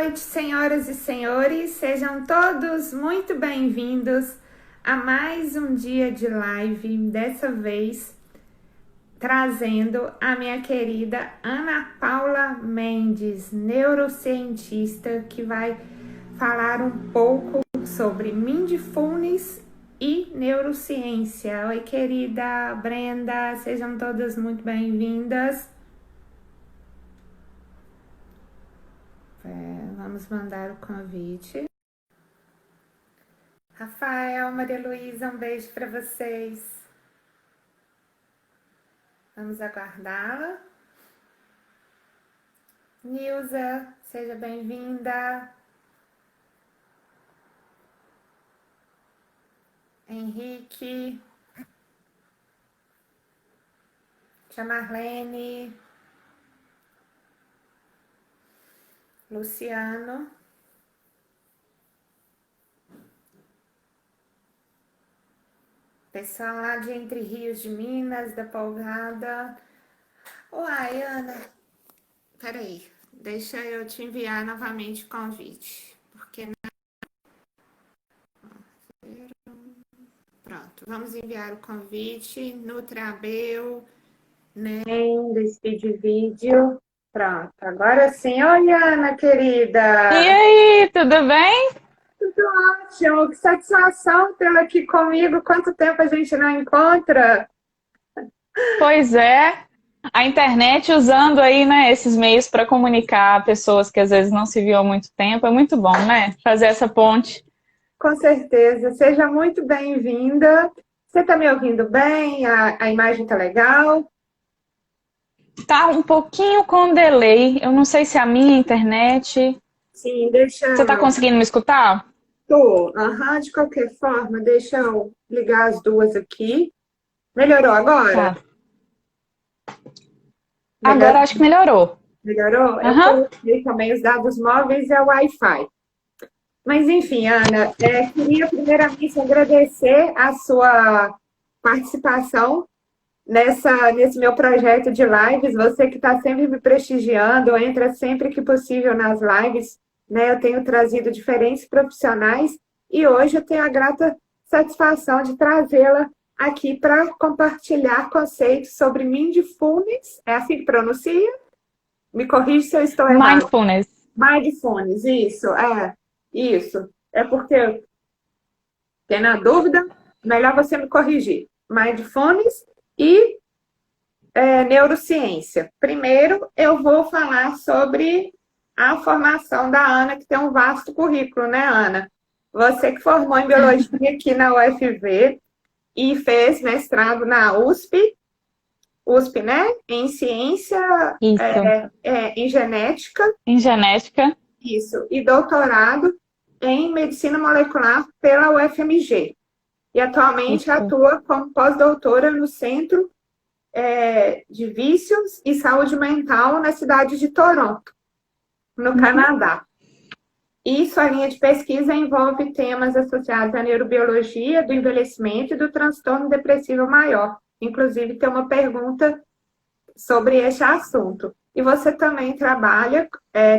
noite, senhoras e senhores. Sejam todos muito bem-vindos a mais um dia de live. Dessa vez, trazendo a minha querida Ana Paula Mendes, neurocientista, que vai falar um pouco sobre mindfulness e neurociência. Oi, querida Brenda, sejam todas muito bem-vindas. Vamos mandar o convite. Rafael, Maria Luísa, um beijo para vocês. Vamos aguardá-la. Nilza, seja bem-vinda. Henrique. Tia Marlene. Luciano. Pessoal lá de Entre Rios de Minas, da Polgada. Uai, Ana, peraí, deixa eu te enviar novamente o convite, porque pronto, vamos enviar o convite no Trabel, né, desse vídeo. Pronto, agora sim. Oi, Ana, querida. E aí, tudo bem? Tudo ótimo, que satisfação tê-la aqui comigo. Quanto tempo a gente não encontra? Pois é, a internet usando aí, né, esses meios para comunicar pessoas que às vezes não se viu há muito tempo, é muito bom, né? Fazer essa ponte. Com certeza, seja muito bem-vinda. Você está me ouvindo bem? A imagem está legal? Tá um pouquinho com delay, eu não sei se é a minha internet. Sim, deixa. Você tá conseguindo me escutar? Tô. Aham, de qualquer forma, deixa eu ligar as duas aqui. Melhorou agora? Tá. Melhor... Agora acho que melhorou. Melhorou? Eu Aham. coloquei também os dados móveis e a Wi-Fi. Mas, enfim, Ana, queria primeiramente agradecer a sua participação nesse meu projeto de lives. Você que está sempre me prestigiando, entra sempre que possível nas lives, né? Eu tenho trazido diferentes profissionais e hoje eu tenho a grata satisfação de trazê-la aqui para compartilhar conceitos sobre mindfulness. É assim que pronuncia? Me corrige se eu estou errado. Mindfulness. Mindfulness, isso. É porque, tem na dúvida, melhor você me corrigir. Mindfulness e neurociência. Primeiro, eu vou falar sobre a formação da Ana, que tem um vasto currículo, né, Ana? Você que formou em biologia aqui na UFV e fez mestrado na USP, né? Em ciência, Isso. em genética, Em genética. isso, e doutorado em medicina molecular pela UFMG. E atualmente Isso. atua como pós-doutora no Centro de Vícios e Saúde Mental na cidade de Toronto, no Canadá. E sua linha de pesquisa envolve temas associados à neurobiologia, do envelhecimento e do transtorno depressivo maior. Inclusive, tem uma pergunta sobre este assunto. E você também trabalha,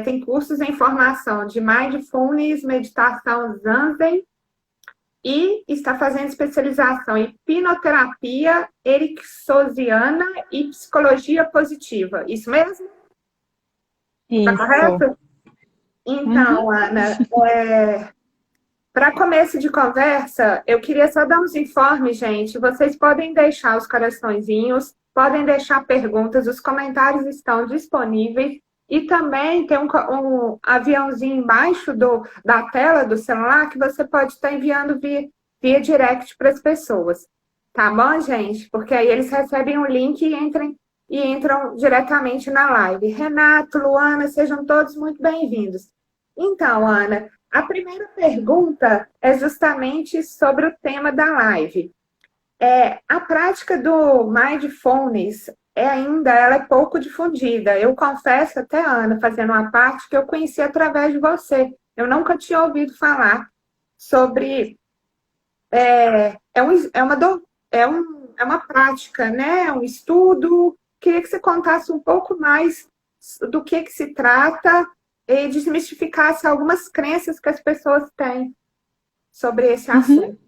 tem cursos em formação de Mindfulness, meditação Zazen, e está fazendo especialização em hipnoterapia ericksoniana e psicologia positiva. Isso mesmo? Está Isso. correto? Então, Ana, para começo de conversa, eu queria só dar uns informes, gente. Vocês podem deixar os coraçõezinhos, podem deixar perguntas, os comentários estão disponíveis. E também tem um aviãozinho embaixo da tela do celular que você pode estar enviando via direct para as pessoas. Tá bom, gente? Porque aí eles recebem um link e entram diretamente na live. Renato, Luana, sejam todos muito bem-vindos. Então, Ana, a primeira pergunta é justamente sobre o tema da live. A prática do mindfulness ela é pouco difundida. Eu confesso até, Ana, fazendo uma parte, que eu conheci através de você. Eu nunca tinha ouvido falar sobre... É uma prática, né? É um estudo. Queria que você contasse um pouco mais do que se trata e desmistificasse algumas crenças que as pessoas têm sobre esse assunto.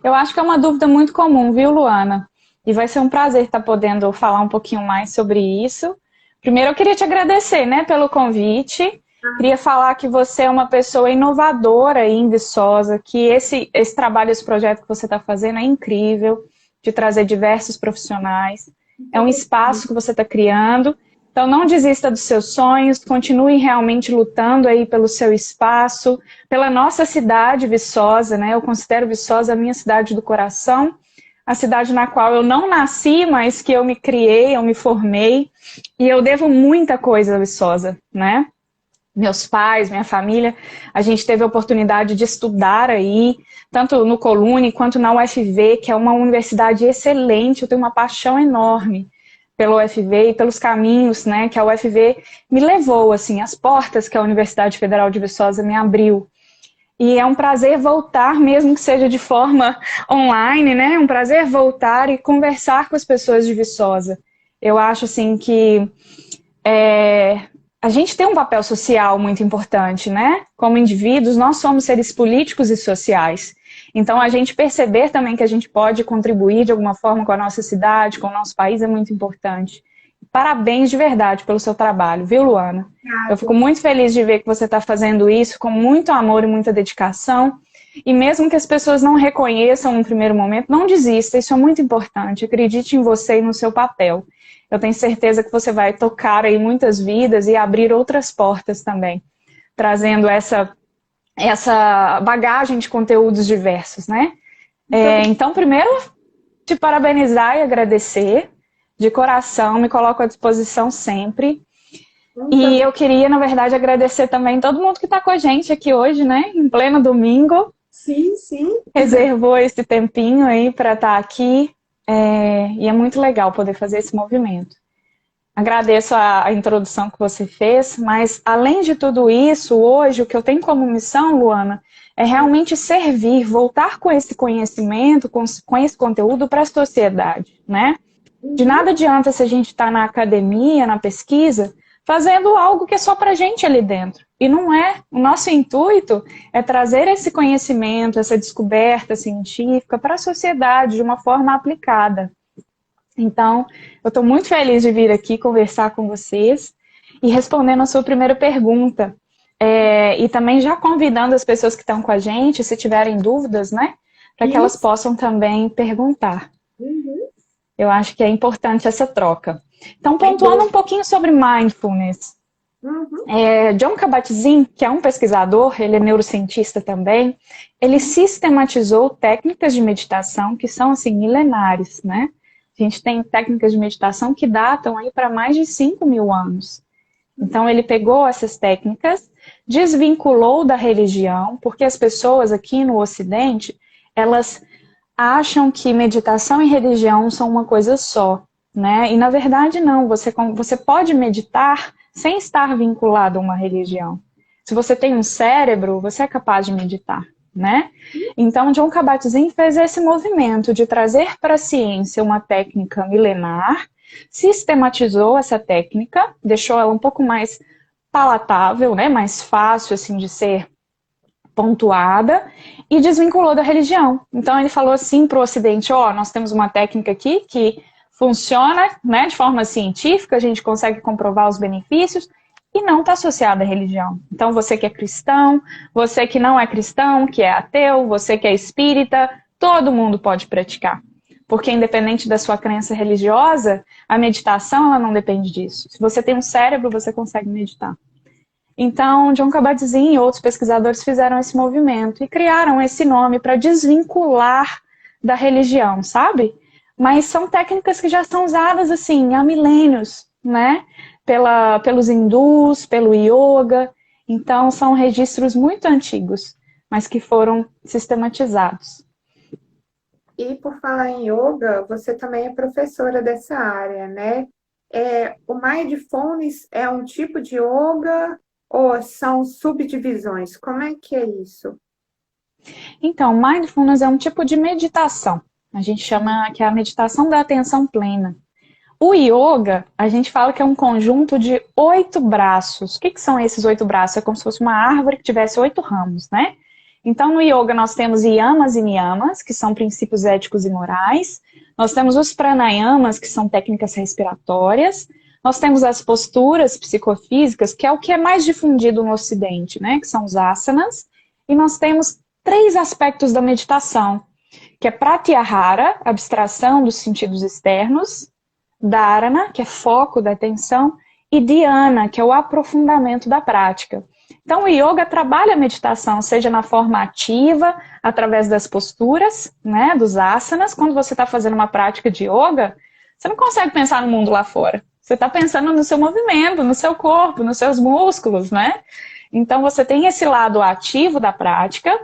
Eu acho que é uma dúvida muito comum, viu, Luana? E vai ser um prazer estar podendo falar um pouquinho mais sobre isso. Primeiro, eu queria te agradecer, né, pelo convite. Queria falar que você é uma pessoa inovadora e em Viçosa, que esse trabalho, esse projeto que você está fazendo é incrível, de trazer diversos profissionais. É um espaço que você está criando. Então, não desista dos seus sonhos, continue realmente lutando aí pelo seu espaço, pela nossa cidade, Viçosa, né? Eu considero Viçosa a minha cidade do coração, a cidade na qual eu não nasci, mas que eu me criei, eu me formei, e eu devo muita coisa a Viçosa, né? Meus pais, minha família, a gente teve a oportunidade de estudar aí, tanto no Colune quanto na UFV, que é uma universidade excelente, eu tenho uma paixão enorme pela UFV e pelos caminhos, né, que a UFV me levou, assim, as portas que a Universidade Federal de Viçosa me abriu. E é um prazer voltar, mesmo que seja de forma online, né, é um prazer voltar e conversar com as pessoas de Viçosa. Eu acho, assim, que a gente tem um papel social muito importante, né? Como indivíduos, nós somos seres políticos e sociais. Então, a gente perceber também que a gente pode contribuir de alguma forma com a nossa cidade, com o nosso país, é muito importante. Parabéns de verdade pelo seu trabalho, viu, Luana? Eu fico muito feliz de ver que você está fazendo isso com muito amor e muita dedicação. E mesmo que as pessoas não reconheçam no primeiro momento, não desista, isso é muito importante. Acredite em você e no seu papel. Eu tenho certeza que você vai tocar aí muitas vidas e abrir outras portas também, trazendo essa bagagem de conteúdos diversos, né? Então, primeiro, te parabenizar e agradecer de coração, me coloco à disposição sempre. E eu queria, na verdade, agradecer também todo mundo que está com a gente aqui hoje, né? Em pleno domingo. Sim, sim. Reservou esse tempinho aí para estar aqui. E é muito legal poder fazer esse movimento. Agradeço a introdução que você fez, mas além de tudo isso, hoje o que eu tenho como missão, Luana, é realmente servir, voltar com esse conhecimento, com esse conteúdo para a sociedade, né? De nada adianta se a gente está na academia, na pesquisa, fazendo algo que é só para a gente ali dentro. E não é. O nosso intuito é trazer esse conhecimento, essa descoberta científica para a sociedade de uma forma aplicada. Então, eu estou muito feliz de vir aqui conversar com vocês e respondendo a sua primeira pergunta. E também já convidando as pessoas que estão com a gente, se tiverem dúvidas, né? Para que elas possam também perguntar. Eu acho que é importante essa troca. Então, pontuando um pouquinho sobre mindfulness. John Kabat-Zinn, que é um pesquisador, ele é neurocientista também, ele sistematizou técnicas de meditação que são, assim, milenares, né? A gente tem técnicas de meditação que datam aí para mais de 5.000 anos. Então, ele pegou essas técnicas, desvinculou da religião, porque as pessoas aqui no Ocidente, elas acham que meditação e religião são uma coisa só, né? E, na verdade, não. Você pode meditar sem estar vinculado a uma religião. Se você tem um cérebro, você é capaz de meditar, né? Então, John Kabat-Zinn fez esse movimento de trazer para a ciência uma técnica milenar, sistematizou essa técnica, deixou ela um pouco mais palatável, né? Mais fácil, assim, de ser pontuada, e desvinculou da religião. Então, ele falou assim para o Ocidente, nós temos uma técnica aqui que funciona, né, de forma científica, a gente consegue comprovar os benefícios, e não está associada à religião. Então, você que é cristão, você que não é cristão, que é ateu, você que é espírita, todo mundo pode praticar. Porque independente da sua crença religiosa, a meditação ela não depende disso. Se você tem um cérebro, você consegue meditar. Então, John Kabat-Zinn e outros pesquisadores fizeram esse movimento e criaram esse nome para desvincular da religião, sabe? Mas são técnicas que já são usadas assim há milênios, né? Pelos hindus, pelo yoga. Então, são registros muito antigos, mas que foram sistematizados. E por falar em yoga, você também é professora dessa área, né? O Mindfulness é um tipo de yoga ou são subdivisões? Como é que é isso? Então, Mindfulness é um tipo de meditação. A gente chama que é a meditação da atenção plena. O yoga, a gente fala que é um conjunto de 8 braços. O que são esses 8 braços? É como se fosse uma árvore que tivesse 8 ramos, né? Então, no yoga, nós temos yamas e niyamas, que são princípios éticos e morais. Nós temos os pranayamas, que são técnicas respiratórias. Nós temos as posturas psicofísicas, que é o que é mais difundido no Ocidente, né? Que são os asanas. E nós temos 3 aspectos da meditação, que é pratyahara, abstração dos sentidos externos, dharana, que é foco da atenção, e dhyana, que é o aprofundamento da prática. Então, o yoga trabalha a meditação, seja na forma ativa, através das posturas, né, dos asanas. Quando você está fazendo uma prática de yoga, você não consegue pensar no mundo lá fora. Você está pensando no seu movimento, no seu corpo, nos seus músculos, né? Então, você tem esse lado ativo da prática,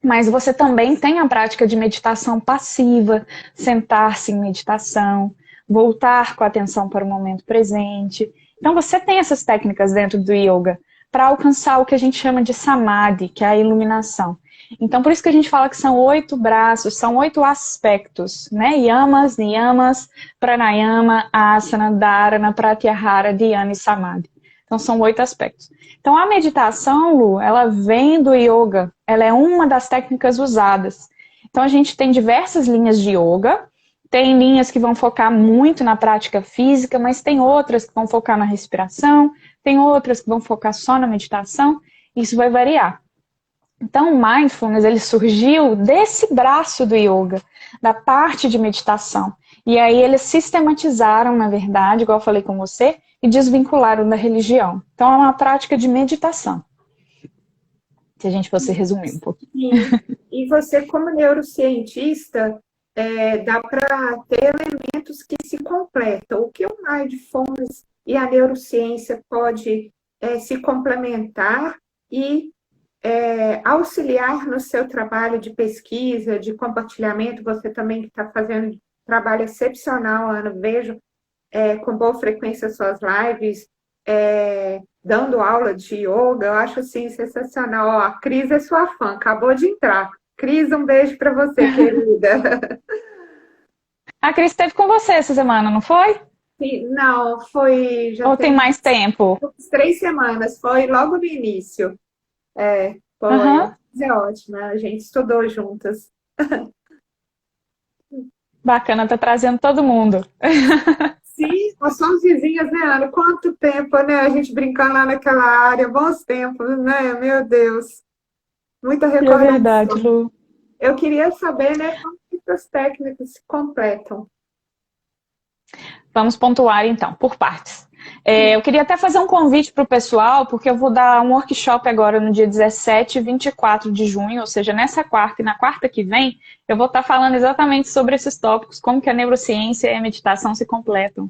mas você também tem a prática de meditação passiva, sentar-se em meditação, voltar com a atenção para o momento presente. Então, você tem essas técnicas dentro do yoga para alcançar o que a gente chama de samadhi, que é a iluminação. Então, por isso que a gente fala que são 8 braços, são 8 aspectos, né? Yamas, niyamas, pranayama, asana, dharana, pratyahara, dhyana e samadhi. Então, são 8 aspectos. Então, a meditação, Lu, ela vem do yoga, ela é uma das técnicas usadas. Então, a gente tem diversas linhas de yoga, tem linhas que vão focar muito na prática física, mas tem outras que vão focar na respiração, tem outras que vão focar só na meditação, isso vai variar. Então, o Mindfulness, ele surgiu desse braço do yoga, da parte de meditação. E aí eles sistematizaram, na verdade, igual eu falei com você, e desvincularam da religião. Então, é uma prática de meditação. Se a gente fosse resumir um pouquinho. Sim. E você, como neurocientista, dá para ter elementos que se completam. O que o Mindfulness e a neurociência pode se complementar e auxiliar no seu trabalho de pesquisa, de compartilhamento. Você também que está fazendo um trabalho excepcional, Ana, vejo com boa frequência suas lives, dando aula de yoga, eu acho assim sensacional. Ó, a Cris é sua fã, acabou de entrar. Cris, um beijo para você, querida. A Cris esteve com você essa semana, não foi? Sim, não, foi... Ou tem mais tempo? 3 semanas, foi logo no início. Foi. Uhum. É ótimo, a gente estudou juntas. Bacana, tá trazendo todo mundo. Sim, nós somos vizinhas, né, Ana? Quanto tempo, né? A gente brincando lá naquela área, bons tempos, né? Meu Deus. Muita recordação. É verdade, Lu. Eu queria saber, né, como que essas técnicas se completam. Vamos pontuar, então, por partes. Eu queria até fazer um convite para o pessoal, porque eu vou dar um workshop agora no dia 17 e 24 de junho, ou seja, nessa quarta e na quarta que vem, eu vou estar falando exatamente sobre esses tópicos, como que a neurociência e a meditação se completam.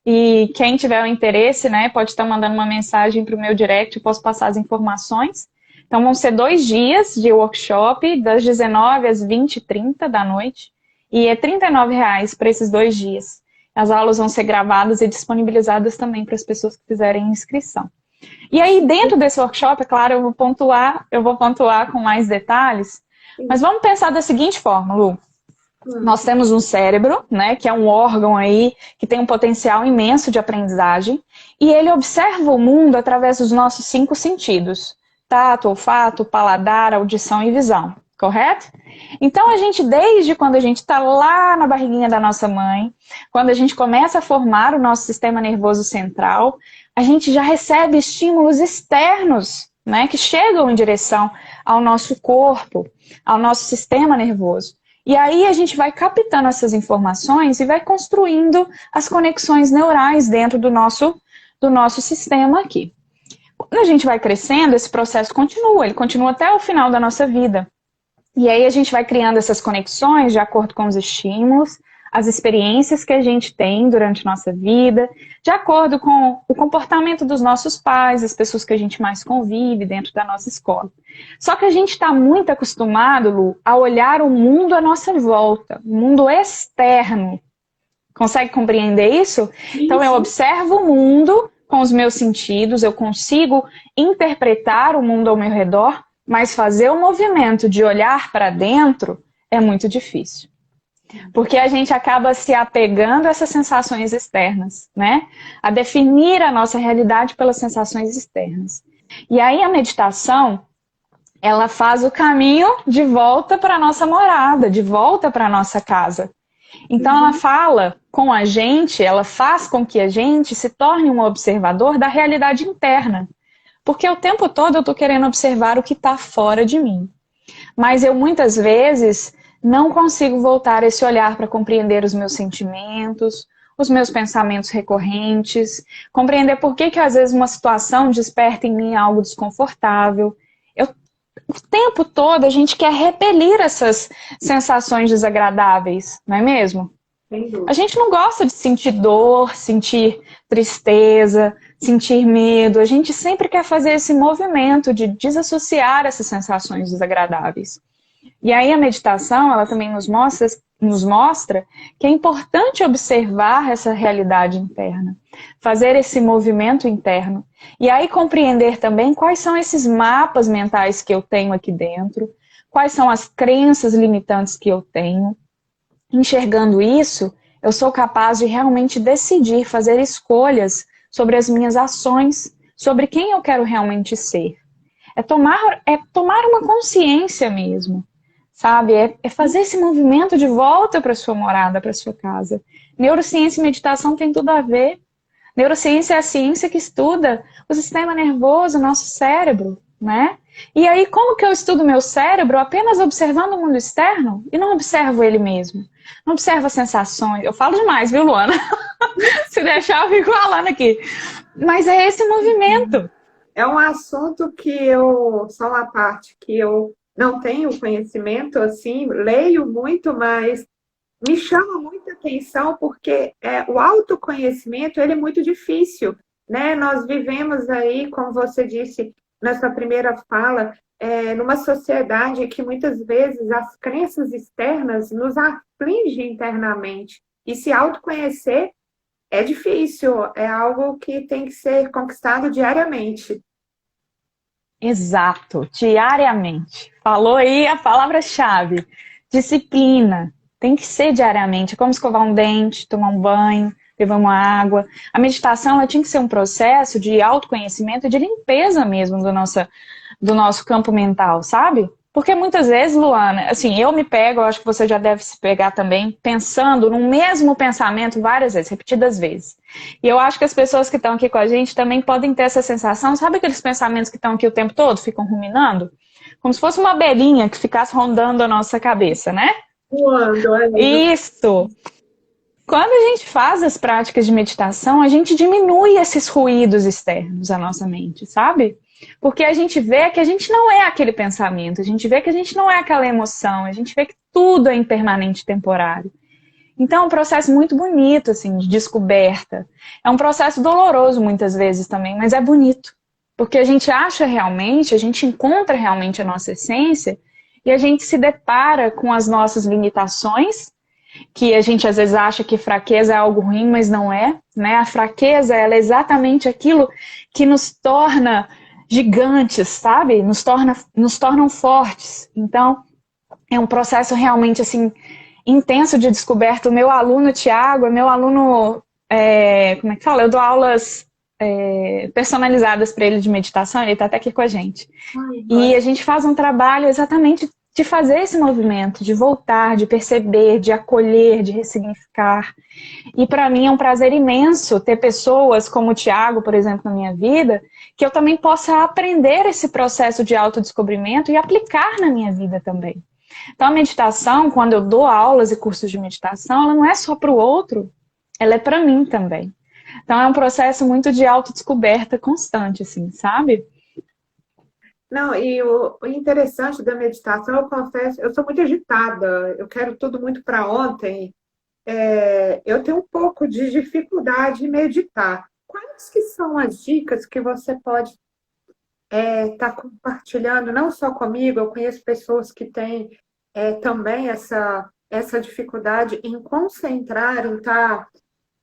E quem tiver o interesse, né, pode estar mandando uma mensagem para o meu direct, eu posso passar as informações. Então, vão ser 2 dias de workshop, das 19 às 20h30 da noite, e é R$ 39 para esses 2 dias. As aulas vão ser gravadas e disponibilizadas também para as pessoas que fizerem inscrição. E aí, dentro desse workshop, é claro, eu vou pontuar com mais detalhes, mas vamos pensar da seguinte forma, Lu. Nós temos um cérebro, né, que é um órgão aí que tem um potencial imenso de aprendizagem, e ele observa o mundo através dos nossos 5 sentidos: tato, olfato, paladar, audição e visão. Correto? Então, a gente, desde quando a gente está lá na barriguinha da nossa mãe, quando a gente começa a formar o nosso sistema nervoso central, a gente já recebe estímulos externos, né, que chegam em direção ao nosso corpo, ao nosso sistema nervoso. E aí a gente vai captando essas informações e vai construindo as conexões neurais dentro do nosso sistema aqui. Quando a gente vai crescendo, esse processo continua, ele continua até o final da nossa vida. E aí a gente vai criando essas conexões de acordo com os estímulos, as experiências que a gente tem durante nossa vida, de acordo com o comportamento dos nossos pais, as pessoas que a gente mais convive dentro da nossa escola. Só que a gente está muito acostumado, Lu, a olhar o mundo à nossa volta, o mundo externo. Consegue compreender isso? Sim, então eu observo o mundo com os meus sentidos, eu consigo interpretar o mundo ao meu redor, mas fazer o movimento de olhar para dentro é muito difícil. Porque a gente acaba se apegando a essas sensações externas, né? A definir a nossa realidade pelas sensações externas. E aí a meditação, ela faz o caminho de volta para a nossa morada, de volta para a nossa casa. Então ela fala com a gente, ela faz com que a gente se torne um observador da realidade interna. Porque o tempo todo eu estou querendo observar o que está fora de mim. Mas eu muitas vezes não consigo voltar esse olhar para compreender os meus sentimentos, os meus pensamentos recorrentes, compreender por que às vezes uma situação desperta em mim algo desconfortável. O tempo todo a gente quer repelir essas sensações desagradáveis, não é mesmo? A gente não gosta de sentir dor, sentir tristeza, sentir medo. A gente sempre quer fazer esse movimento de desassociar essas sensações desagradáveis. E aí a meditação, ela também nos mostra que é importante observar essa realidade interna, fazer esse movimento interno. E aí compreender também quais são esses mapas mentais que eu tenho aqui dentro, quais são as crenças limitantes que eu tenho. Enxergando isso, eu sou capaz de realmente decidir, fazer escolhas sobre as minhas ações, sobre quem eu quero realmente ser. É tomar uma consciência mesmo, sabe? É fazer esse movimento de volta para sua morada, para sua casa. Neurociência e meditação tem tudo a ver. Neurociência é a ciência que estuda o sistema nervoso, o nosso cérebro, né? E aí, como que eu estudo meu cérebro apenas observando o mundo externo e não observo ele mesmo? Não observo as sensações. Eu falo demais, viu, Luana? Se deixar, eu fico falando aqui. Mas é esse movimento. É um assunto que eu, só uma parte que eu não tenho conhecimento, assim, leio muito, mas me chama muita atenção porque o autoconhecimento ele é muito difícil, né? Nós vivemos aí, como você disse na sua primeira fala, numa sociedade que muitas vezes as crenças externas nos afligem internamente. E se autoconhecer é difícil, é algo que tem que ser conquistado diariamente. Exato, diariamente. Falou aí a palavra-chave. Disciplina. Tem que ser diariamente. É como escovar um dente, tomar um banho, beber uma água. A meditação ela tinha que ser um processo de autoconhecimento, de limpeza mesmo do nosso campo mental, sabe? Porque muitas vezes, Luana, assim, eu me pego, eu acho que você já deve se pegar também, pensando no mesmo pensamento várias vezes, repetidas vezes. E eu acho que as pessoas que estão aqui com a gente também podem ter essa sensação, sabe aqueles pensamentos que estão aqui o tempo todo, ficam ruminando? Como se fosse uma abelhinha que ficasse rondando a nossa cabeça, né? Quando, Isso! Quando a gente faz as práticas de meditação, a gente diminui esses ruídos externos à nossa mente, sabe? Porque a gente vê que a gente não é aquele pensamento, a gente vê que a gente não é aquela emoção, a gente vê que tudo é impermanente e temporário. Então é um processo muito bonito, assim, de descoberta. É um processo doloroso muitas vezes também, mas é bonito. Porque a gente acha realmente, a gente encontra realmente a nossa essência e a gente se depara com as nossas limitações, que a gente às vezes acha que fraqueza é algo ruim, mas não é, né? A fraqueza, ela é exatamente aquilo que nos torna gigantes, sabe? Nos tornam fortes. Então, é um processo realmente, assim, intenso de descoberta. O meu aluno, Tiago, é meu aluno, como é que fala? Eu dou aulas personalizadas para ele de meditação, ele está até aqui com a gente. E a gente faz um trabalho exatamente de fazer esse movimento, de voltar, de perceber, de acolher, de ressignificar. E para mim é um prazer imenso ter pessoas como o Tiago, por exemplo, na minha vida, que eu também possa aprender esse processo de autodescobrimento e aplicar na minha vida também. Então a meditação, quando eu dou aulas e cursos de meditação, ela não é só para o outro, ela é para mim também. Então é um processo muito de autodescoberta constante, assim, sabe? Não, e o interessante da meditação, eu confesso, eu sou muito agitada, eu quero tudo muito para ontem. Eu tenho um pouco de dificuldade em meditar. Quais que são as dicas que você pode estar compartilhando, não só comigo, eu conheço pessoas que têm também essa dificuldade em concentrar, em estar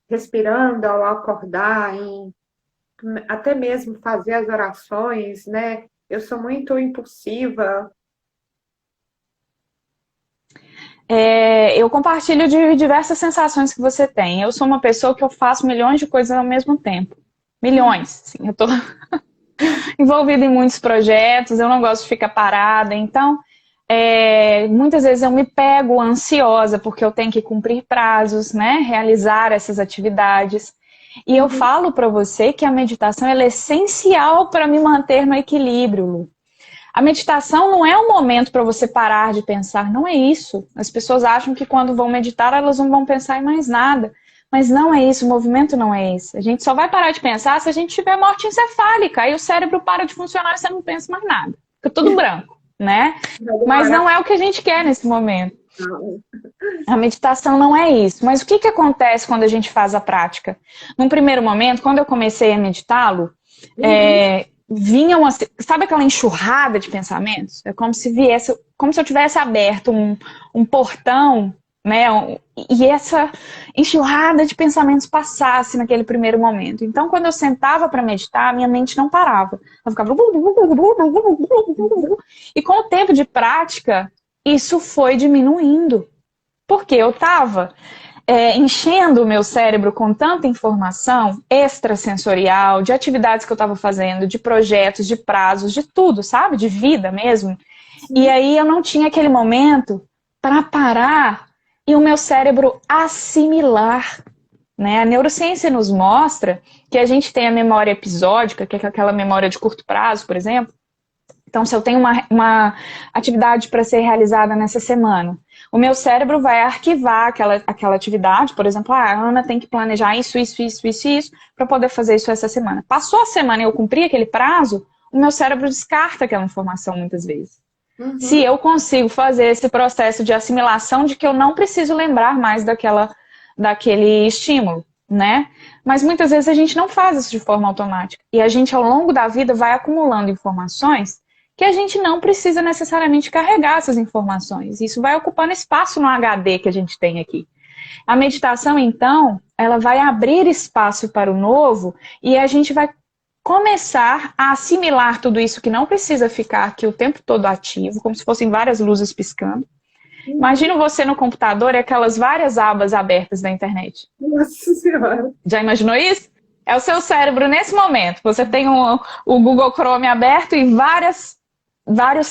respirando ao acordar, em até mesmo fazer as orações, né? Eu sou muito impulsiva. eu compartilho de diversas sensações que você tem. Eu sou uma pessoa que eu faço milhões de coisas ao mesmo tempo. Milhões, sim. Eu tô envolvida em muitos projetos, eu não gosto de ficar parada. Então, muitas vezes eu me pego ansiosa porque eu tenho que cumprir prazos, né? Realizar essas atividades. E eu falo para você que a meditação ela é essencial para me manter no equilíbrio, Lu. A meditação não é um momento para você parar de pensar, não é isso. As pessoas acham que quando vão meditar elas não vão pensar em mais nada. Mas não é isso, o movimento não é esse. A gente só vai parar de pensar se a gente tiver morte encefálica. Aí o cérebro para de funcionar e você não pensa mais nada. Fica tudo branco, né? Mas não é o que a gente quer nesse momento. A meditação não é isso. Mas o que acontece quando a gente faz a prática? Num primeiro momento, quando eu comecei a meditá-lo, vinham assim, sabe aquela enxurrada de pensamentos? É como se viesse, como se eu tivesse aberto um portão, né? E essa enxurrada de pensamentos passasse naquele primeiro momento. Então, quando eu sentava para meditar, minha mente não parava. Ela ficava... E com o tempo de prática, isso foi diminuindo. Porque eu estava enchendo o meu cérebro com tanta informação extrasensorial, de atividades que eu estava fazendo, de projetos, de prazos, de tudo, sabe? De vida mesmo. E aí eu não tinha aquele momento para parar e o meu cérebro assimilar. Né? A neurociência nos mostra que a gente tem a memória episódica, que é aquela memória de curto prazo, por exemplo. Então, se eu tenho uma atividade para ser realizada nessa semana, o meu cérebro vai arquivar aquela atividade, por exemplo, a Ana tem que planejar isso, para poder fazer isso essa semana. Passou a semana e eu cumpri aquele prazo, o meu cérebro descarta aquela informação muitas vezes. Se eu consigo fazer esse processo de assimilação de que eu não preciso lembrar mais daquele estímulo, né? Mas muitas vezes a gente não faz isso de forma automática. E a gente, ao longo da vida, vai acumulando informações que a gente não precisa necessariamente carregar essas informações. Isso vai ocupando espaço no HD que a gente tem aqui. A meditação, então, ela vai abrir espaço para o novo e a gente vai começar a assimilar tudo isso que não precisa ficar aqui o tempo todo ativo, como se fossem várias luzes piscando. Imagina você no computador e aquelas várias abas abertas da internet. Nossa Senhora! Já imaginou isso? É o seu cérebro nesse momento. Você tem o Google Chrome aberto e vários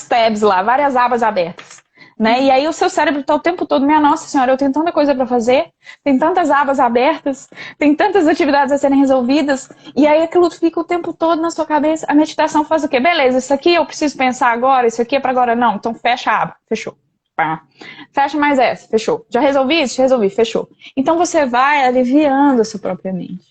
tabs lá, várias abas abertas. Né? E aí o seu cérebro está o tempo todo, minha nossa senhora, eu tenho tanta coisa para fazer, tem tantas abas abertas, tem tantas atividades a serem resolvidas, e aí aquilo fica o tempo todo na sua cabeça. A meditação faz o quê? Beleza, isso aqui eu preciso pensar agora, isso aqui é para agora. Não, então fecha a aba, fechou. Fecha mais essa, fechou. Já resolvi isso? Resolvi, fechou. Então você vai aliviando a sua própria mente.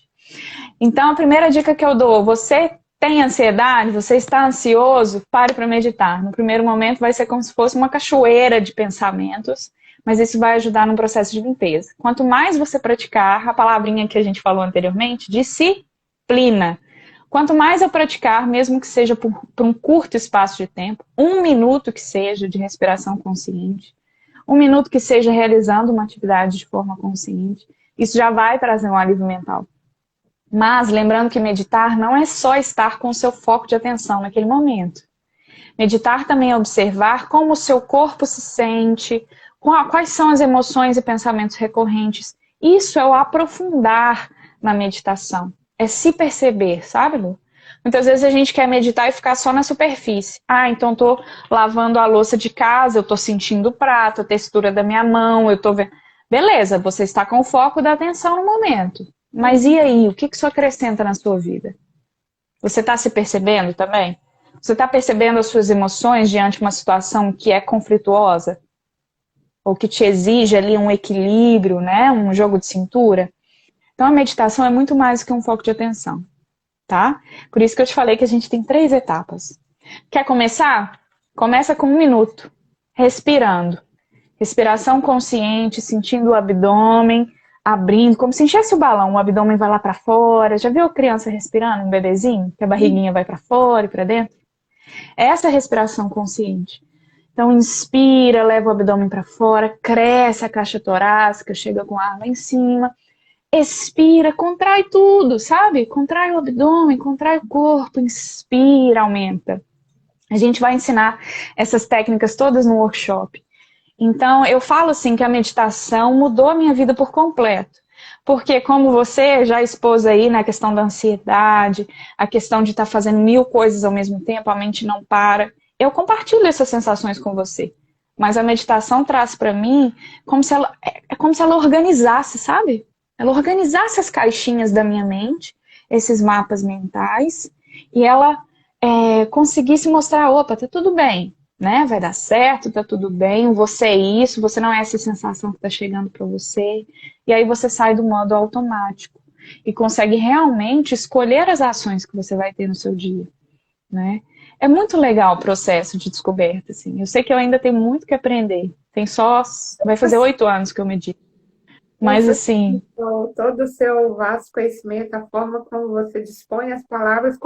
Então a primeira dica que eu dou, você tem ansiedade, você está ansioso, pare para meditar. No primeiro momento vai ser como se fosse uma cachoeira de pensamentos, mas isso vai ajudar no processo de limpeza. Quanto mais você praticar, a palavrinha que a gente falou anteriormente, disciplina. Quanto mais eu praticar, mesmo que seja por um curto espaço de tempo, 1 minuto que seja de respiração consciente, 1 minuto que seja realizando uma atividade de forma consciente, isso já vai trazer um alívio mental. Mas lembrando que meditar não é só estar com o seu foco de atenção naquele momento. Meditar também é observar como o seu corpo se sente, quais são as emoções e pensamentos recorrentes. Isso é o aprofundar na meditação. É se perceber, sabe, Lu? Muitas vezes a gente quer meditar e ficar só na superfície. Ah, então tô lavando a louça de casa, eu tô sentindo o prato, a textura da minha mão, eu tô vendo... Beleza, você está com o foco da atenção no momento. Mas e aí, o que isso acrescenta na sua vida? Você está se percebendo também? Você está percebendo as suas emoções diante de uma situação que é conflituosa? Ou que te exige ali um equilíbrio, né? Um jogo de cintura? Então a meditação é muito mais do que um foco de atenção, tá? Por isso que eu te falei que a gente tem 3 etapas. Quer começar? Começa com 1 minuto, respirando. Respiração consciente, sentindo o abdômen, abrindo, como se enchesse o balão, o abdômen vai lá para fora. Já viu a criança respirando, um bebezinho? Que a barriguinha vai para fora e para dentro? Essa é a respiração consciente. Então inspira, leva o abdômen para fora, cresce a caixa torácica, chega com ar lá em cima. Expira, contrai tudo, sabe? Contrai o abdômen, contrai o corpo, inspira, aumenta. A gente vai ensinar essas técnicas todas no workshop. Então, eu falo assim que a meditação mudou a minha vida por completo. Porque como você já expôs aí na questão da ansiedade, a questão de estar fazendo 1000 coisas ao mesmo tempo, a mente não para, eu compartilho essas sensações com você. Mas a meditação traz para mim como se ela, é como se ela organizasse, sabe? Ela organizasse as caixinhas da minha mente, esses mapas mentais, e ela conseguisse mostrar, opa, tá tudo bem, né? Vai dar certo, tá tudo bem, você é isso, você não é essa sensação que tá chegando para você. E aí você sai do modo automático e consegue realmente escolher as ações que você vai ter no seu dia, né? É muito legal o processo de descoberta, assim. Eu sei que eu ainda tenho muito que aprender. Vai fazer 8 anos que eu medito. Mas Você assim, todo o seu vasto conhecimento, a forma como você dispõe as palavras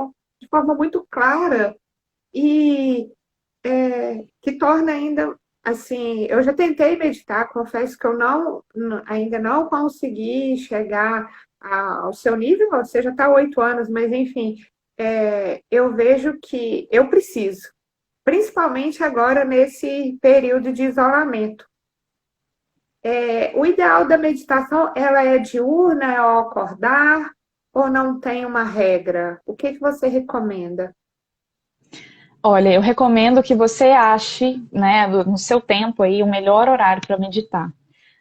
de forma muito clara e que torna ainda assim. Eu já tentei meditar, confesso que eu ainda não consegui chegar ao seu nível. Você já está há 8 anos, mas enfim, eu vejo que eu preciso, principalmente agora nesse período de isolamento. O ideal da meditação, ela é diurna, é ao acordar, ou não tem uma regra? O que você recomenda? olha, eu recomendo que você ache, né, no seu tempo aí, o melhor horário para meditar.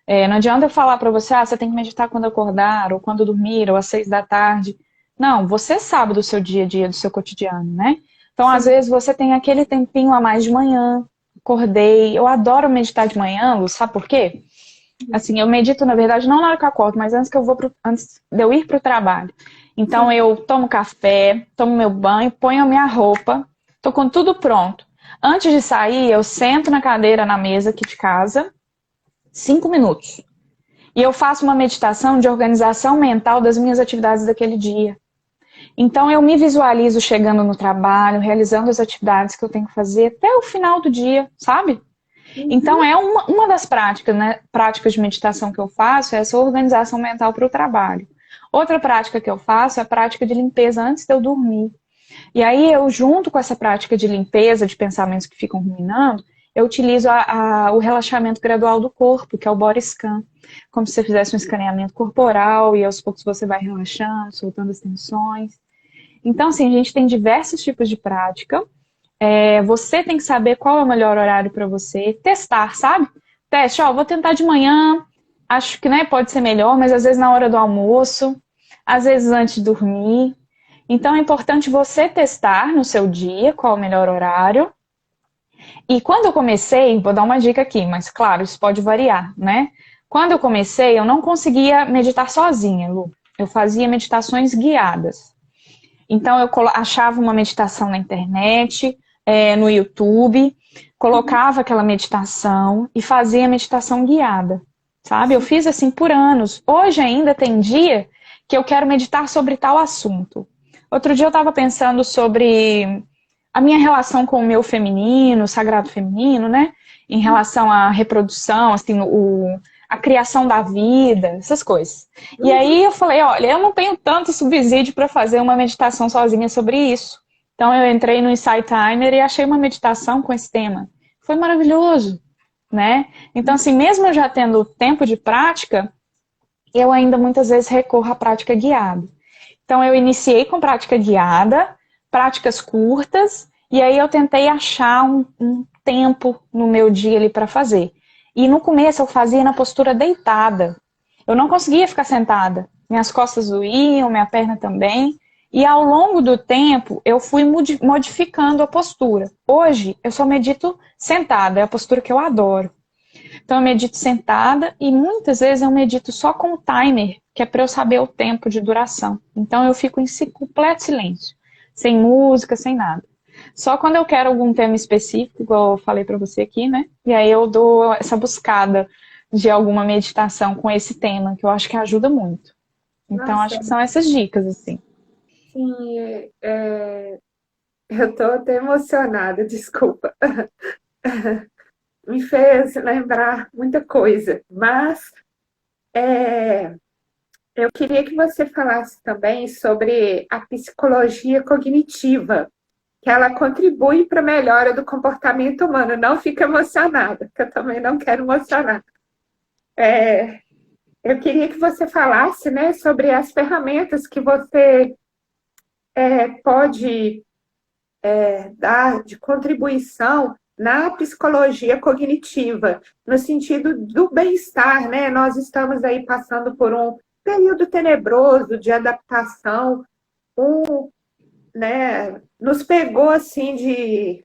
Não adianta eu falar para você, você tem que meditar quando acordar, ou quando dormir, ou às 6 da tarde. Não, você sabe do seu dia a dia, do seu cotidiano, né? Então, às Sim. vezes, você tem aquele tempinho a mais de manhã, acordei. Eu adoro meditar de manhã, Lu, sabe por quê? Assim, eu medito, na verdade, não na hora que eu acordo, mas antes de eu ir para o trabalho. Então, Sim. eu tomo café, tomo meu banho, ponho a minha roupa, tô com tudo pronto. Antes de sair, eu sento na cadeira, na mesa aqui de casa, 5 minutos. E eu faço uma meditação de organização mental das minhas atividades daquele dia. Então eu me visualizo chegando no trabalho, realizando as atividades que eu tenho que fazer até o final do dia, sabe? Então Uhum. é uma das práticas, né, práticas de meditação que eu faço, é essa organização mental para o trabalho. Outra prática que eu faço é a prática de limpeza antes de eu dormir. E aí eu, junto com essa prática de limpeza de pensamentos que ficam ruminando, eu utilizo o relaxamento gradual do corpo, que é o body scan. Como se você fizesse um escaneamento corporal e aos poucos você vai relaxando, soltando as tensões. Então, assim, a gente tem diversos tipos de prática. Você tem que saber qual é o melhor horário para você. Testar, sabe? Teste, vou tentar de manhã, acho que né, pode ser melhor, mas às vezes na hora do almoço, às vezes antes de dormir. Então é importante você testar no seu dia qual é o melhor horário. E quando eu comecei, vou dar uma dica aqui, mas claro, isso pode variar, né? Quando eu comecei, eu não conseguia meditar sozinha, Lu. Eu fazia meditações guiadas. Então eu achava uma meditação na internet, no YouTube, colocava aquela meditação e fazia meditação guiada, sabe? Eu fiz assim por anos. Hoje ainda tem dia que eu quero meditar sobre tal assunto. Outro dia eu estava pensando sobre a minha relação com o meu feminino, o sagrado feminino, né? Em relação à reprodução, assim, a criação da vida, essas coisas. E Uhum. aí eu falei, olha, eu não tenho tanto subsídio para fazer uma meditação sozinha sobre isso. Então eu entrei no Insight Timer e achei uma meditação com esse tema. Foi maravilhoso, né? Então, assim, mesmo eu já tendo tempo de prática, eu ainda muitas vezes recorro à prática guiada. Então eu iniciei com prática guiada, práticas curtas, e aí eu tentei achar um tempo no meu dia ali para fazer. E no começo eu fazia na postura deitada. Eu não conseguia ficar sentada. Minhas costas doíam, minha perna também. E ao longo do tempo eu fui modificando a postura. Hoje eu só medito sentada, é a postura que eu adoro. Então eu medito sentada e muitas vezes eu medito só com o timer, que é para eu saber o tempo de duração. Então eu fico em completo silêncio, sem música, sem nada. Só quando eu quero algum tema específico, igual eu falei para você aqui, né? E aí eu dou essa buscada de alguma meditação com esse tema, que eu acho que ajuda muito. Então Nossa, acho que são essas dicas, assim. sim, eu estou até emocionada, desculpa. Me fez lembrar muita coisa, mas é, eu queria que você falasse também sobre a psicologia cognitiva. que ela contribui para a melhora do comportamento humano. Não fica emocionada, que eu também não quero emocionar. Eu queria que você falasse, né, sobre as ferramentas que você pode dar de contribuição na psicologia cognitiva, no sentido do bem-estar, né? Nós estamos aí passando por um período tenebroso de adaptação, né, nos pegou assim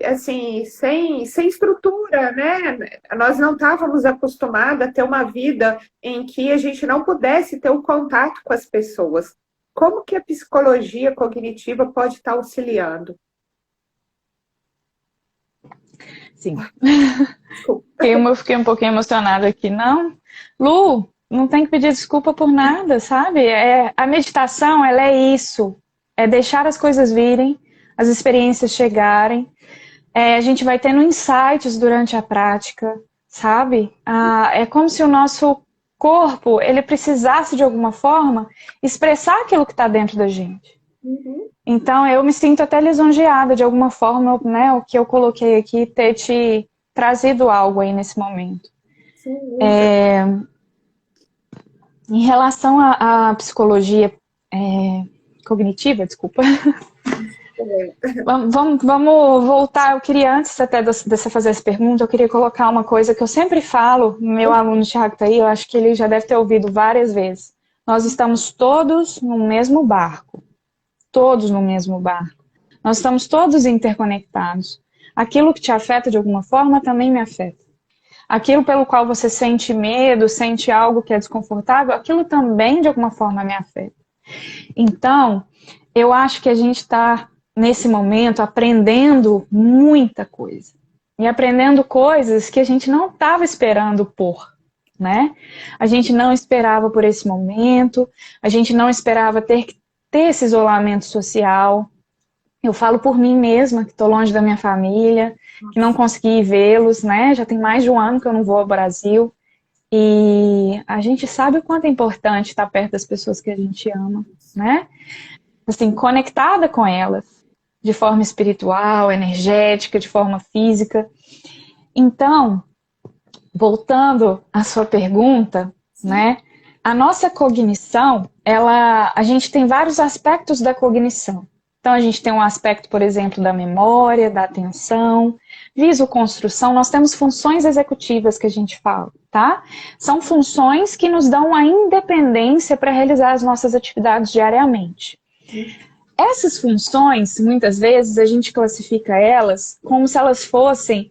assim, sem estrutura, né? Nós não estávamos acostumados a ter uma vida em que a gente não pudesse ter o contato com as pessoas. Como que a psicologia cognitiva pode estar auxiliando? Sim. Eu fiquei um pouquinho emocionada aqui. Não, Lu, não tem que pedir desculpa por nada, sabe? A meditação, ela é isso. É deixar as coisas virem, as experiências chegarem. A gente vai tendo insights durante a prática, sabe? É como se o nosso corpo, ele precisasse de alguma forma expressar aquilo que está dentro da gente. Uhum. Então eu me sinto até lisonjeada de alguma forma, né? O que eu coloquei aqui, ter te trazido algo aí nesse momento. Sim, em relação à psicologia cognitiva, desculpa. Vamos voltar. Eu queria, antes até de você fazer essa pergunta, eu queria colocar uma coisa que eu sempre falo, meu aluno Thiago está aí, eu acho que ele já deve ter ouvido várias vezes. Nós estamos todos no mesmo barco. Todos no mesmo barco. Nós estamos todos interconectados. Aquilo que te afeta de alguma forma também me afeta. Aquilo pelo qual você sente medo, sente algo que é desconfortável, aquilo também de alguma forma me afeta. Então, eu acho que a gente está, nesse momento, aprendendo muita coisa. E aprendendo coisas que a gente não estava esperando por, né? A gente não esperava por esse momento, a gente não esperava ter esse isolamento social. Eu falo por mim mesma, que estou longe da minha família, que não consegui vê-los, né? Já tem mais de um ano que eu não vou ao Brasil. E a gente sabe o quanto é importante estar perto das pessoas que a gente ama, né? Assim, conectada com elas, de forma espiritual, energética, de forma física. Então, voltando à sua pergunta, né? A nossa cognição, a gente tem vários aspectos da cognição. Então, a gente tem um aspecto, por exemplo, da memória, da atenção, visoconstrução. Nós temos funções executivas que a gente fala, tá? São funções que nos dão a independência para realizar as nossas atividades diariamente. Essas funções, muitas vezes, a gente classifica elas como se elas fossem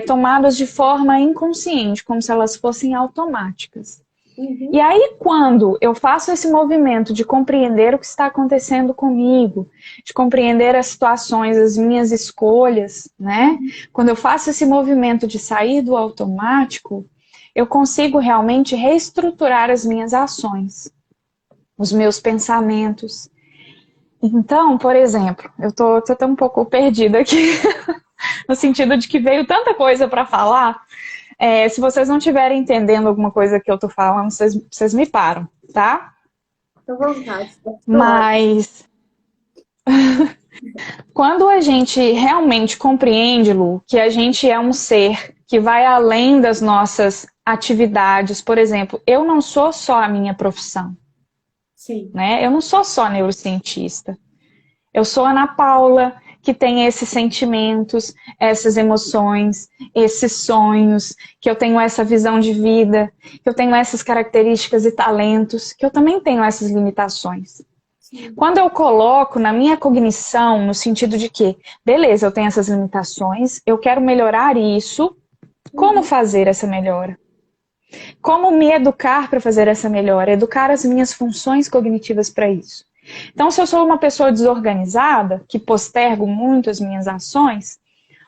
tomadas de forma inconsciente, como se elas fossem automáticas. Uhum. E aí, quando eu faço esse movimento de compreender o que está acontecendo comigo, de compreender as situações, as minhas escolhas, né? Quando eu faço esse movimento de sair do automático, eu consigo realmente reestruturar as minhas ações, os meus pensamentos. Então, por exemplo, eu tô até um pouco perdida aqui, no sentido de que veio tanta coisa para falar. Se vocês não estiverem entendendo alguma coisa que eu tô falando, vocês me param, tá? Tô à vontade. Mas quando a gente realmente compreende, Lu, que a gente é um ser que vai além das nossas atividades, por exemplo, eu não sou só a minha profissão. Sim. Né? Eu não sou só neurocientista. Eu sou Ana Paula, que tem esses sentimentos, essas emoções, esses sonhos, que eu tenho essa visão de vida, que eu tenho essas características e talentos, que eu também tenho essas limitações. Sim. Quando eu coloco na minha cognição, no sentido de que, beleza, eu tenho essas limitações, eu quero melhorar isso, como fazer essa melhora? Como me educar para fazer essa melhora? Educar as minhas funções cognitivas para isso. Então, se eu sou uma pessoa desorganizada, que postergo muito as minhas ações,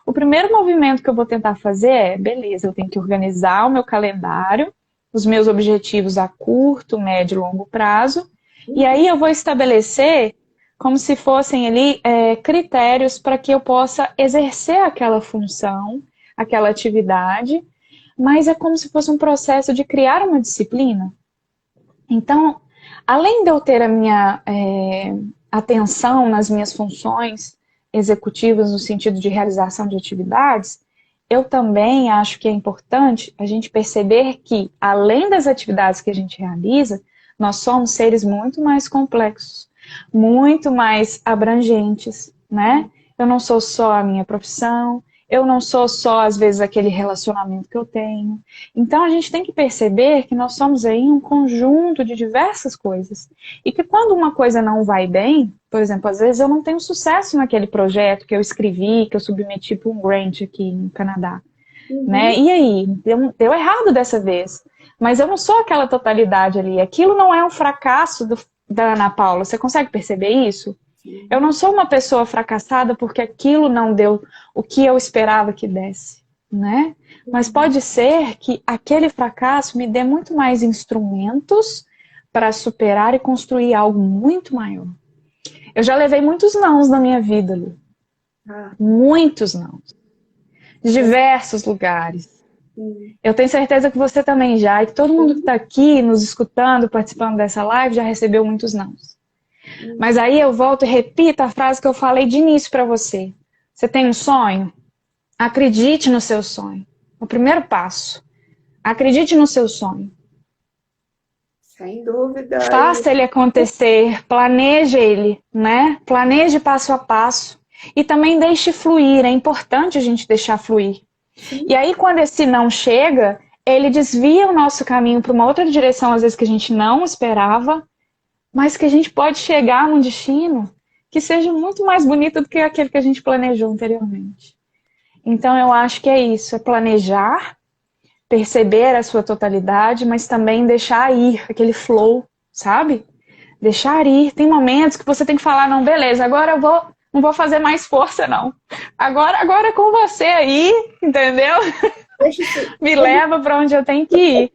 o primeiro movimento que eu vou tentar fazer é, beleza, eu tenho que organizar o meu calendário, os meus objetivos a curto, médio e longo prazo, e aí eu vou estabelecer como se fossem ali critérios para que eu possa exercer aquela função, aquela atividade, mas é como se fosse um processo de criar uma disciplina. Então, além de eu ter a minha atenção nas minhas funções executivas no sentido de realização de atividades, eu também acho que é importante a gente perceber que, além das atividades que a gente realiza, nós somos seres muito mais complexos, muito mais abrangentes, né? Eu não sou só a minha profissão, eu não sou só, às vezes, aquele relacionamento que eu tenho. Então, a gente tem que perceber que nós somos aí um conjunto de diversas coisas. E que quando uma coisa não vai bem, por exemplo, às vezes eu não tenho sucesso naquele projeto que eu escrevi, que eu submeti para um grant aqui no Canadá. Né? E aí? Deu errado dessa vez. Mas eu não sou aquela totalidade ali. Aquilo não é um fracasso da Ana Paula. Você consegue perceber isso? Eu não sou uma pessoa fracassada porque aquilo não deu o que eu esperava que desse, né? Mas pode ser que aquele fracasso me dê muito mais instrumentos para superar e construir algo muito maior. Eu já levei muitos nãos na minha vida, Lu. Muitos nãos. De diversos lugares. Eu tenho certeza que você também já, e que todo mundo que está aqui nos escutando, participando dessa live, já recebeu muitos nãos. Mas aí eu volto e repito a frase que eu falei de início para você. Você tem um sonho? Acredite no seu sonho. O primeiro passo. Acredite no seu sonho. Sem dúvida. Faça ele acontecer, planeje ele, né? Planeje passo a passo. E também deixe fluir, é importante a gente deixar fluir. Sim. E aí quando esse não chega, ele desvia o nosso caminho para uma outra direção, às vezes que a gente não esperava, mas que a gente pode chegar num destino que seja muito mais bonito do que aquele que a gente planejou anteriormente. Então eu acho que é isso, é planejar, perceber a sua totalidade, mas também deixar ir, aquele flow, sabe? Deixar ir. Tem momentos que você tem que falar, não, beleza, agora eu não vou fazer mais força, não. Agora é com você aí, entendeu? Me leva para onde eu tenho que ir.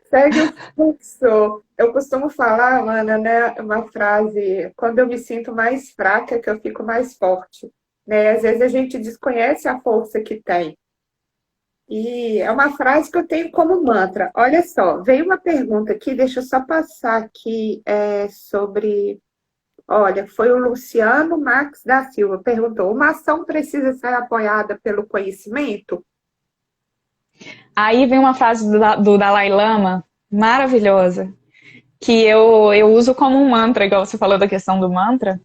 Segue o fluxo. Eu costumo falar, Ana, né, uma frase, quando eu me sinto mais fraca, que eu fico mais forte. Né? Às vezes a gente desconhece a força que tem. E é uma frase que eu tenho como mantra. Olha só, veio uma pergunta aqui, deixa eu só passar aqui sobre... Olha, foi o Luciano Max da Silva, perguntou, uma ação precisa ser apoiada pelo conhecimento? Aí vem uma frase do Dalai Lama, maravilhosa, que eu uso como um mantra, igual você falou da questão do mantra.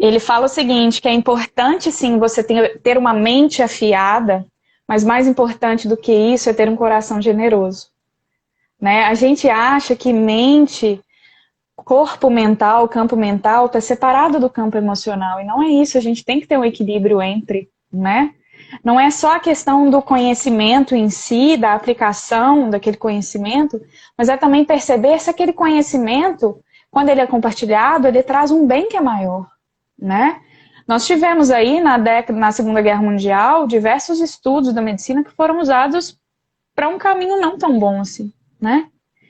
Ele fala o seguinte, que é importante sim você ter uma mente afiada, mas mais importante do que isso é ter um coração generoso. Né? A gente acha que mente, corpo mental, campo mental está separado do campo emocional, e não é isso, a gente tem que ter um equilíbrio entre, né? Não é só a questão do conhecimento em si, da aplicação daquele conhecimento, mas é também perceber se aquele conhecimento, quando ele é compartilhado, ele traz um bem que é maior, né? Nós tivemos aí, na Segunda Guerra Mundial, diversos estudos da medicina que foram usados para um caminho não tão bom assim, né?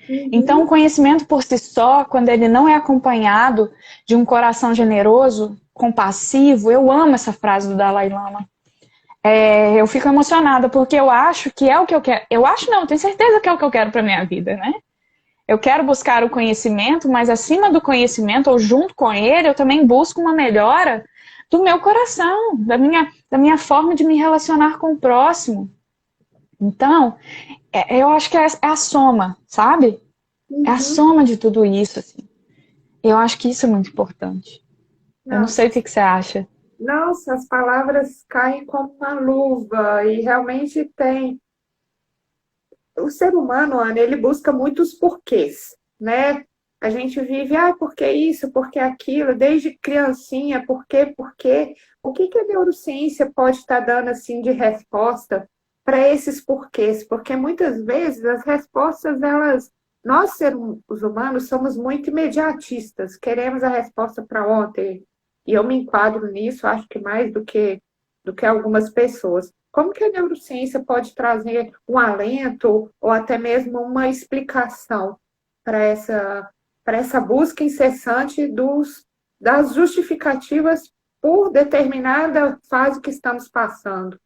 Então, o conhecimento por si só, quando ele não é acompanhado de um coração generoso, compassivo, eu amo essa frase do Dalai Lama. Eu fico emocionada, porque eu acho que é o que eu quero. Eu acho não, eu tenho certeza que é o que eu quero para minha vida, né? Eu quero buscar o conhecimento, mas acima do conhecimento, ou junto com ele, eu também busco uma melhora do meu coração, da minha forma de me relacionar com o próximo. Então, eu acho que é a soma, sabe? É a soma de tudo isso, assim. Eu acho que isso é muito importante. Eu não sei o que você acha. Nossa, as palavras caem como uma luva e realmente tem. O ser humano, Ana, ele busca muitos porquês, né? A gente vive, por que isso, por que aquilo, desde criancinha, por quê, por quê? O que a neurociência pode estar dando assim de resposta para esses porquês? Porque muitas vezes as respostas, nós seres humanos somos muito imediatistas, queremos a resposta para ontem. E eu me enquadro nisso, acho que mais do que algumas pessoas. Como que a neurociência pode trazer um alento ou até mesmo uma explicação para essa busca incessante das justificativas por determinada fase que estamos passando?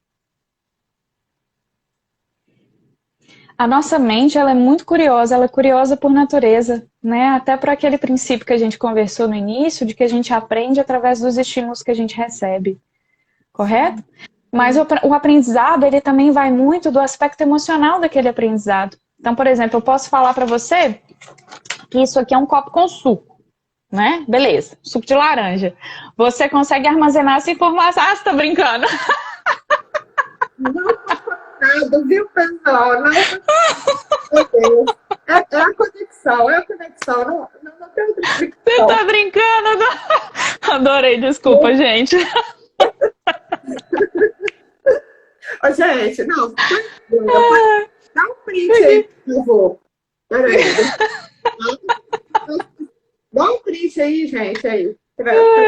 A nossa mente, ela é muito curiosa, ela é curiosa por natureza, né? Até para aquele princípio que a gente conversou no início, de que a gente aprende através dos estímulos que a gente recebe, correto? Mas o aprendizado, ele também vai muito do aspecto emocional daquele aprendizado. Então, por exemplo, eu posso falar para você que isso aqui é um copo com suco, né? Beleza, suco de laranja. Você consegue armazenar essa informação? Ah, você tá brincando? Não nada, viu, pessoal? Não, meu Deus. É a conexão, não tem outra explicação. Você tá brincando? Não. Adorei, desculpa, gente. Ô, gente, não, dá um print aí, por favor. Peraí. Dá um print aí, gente, aí.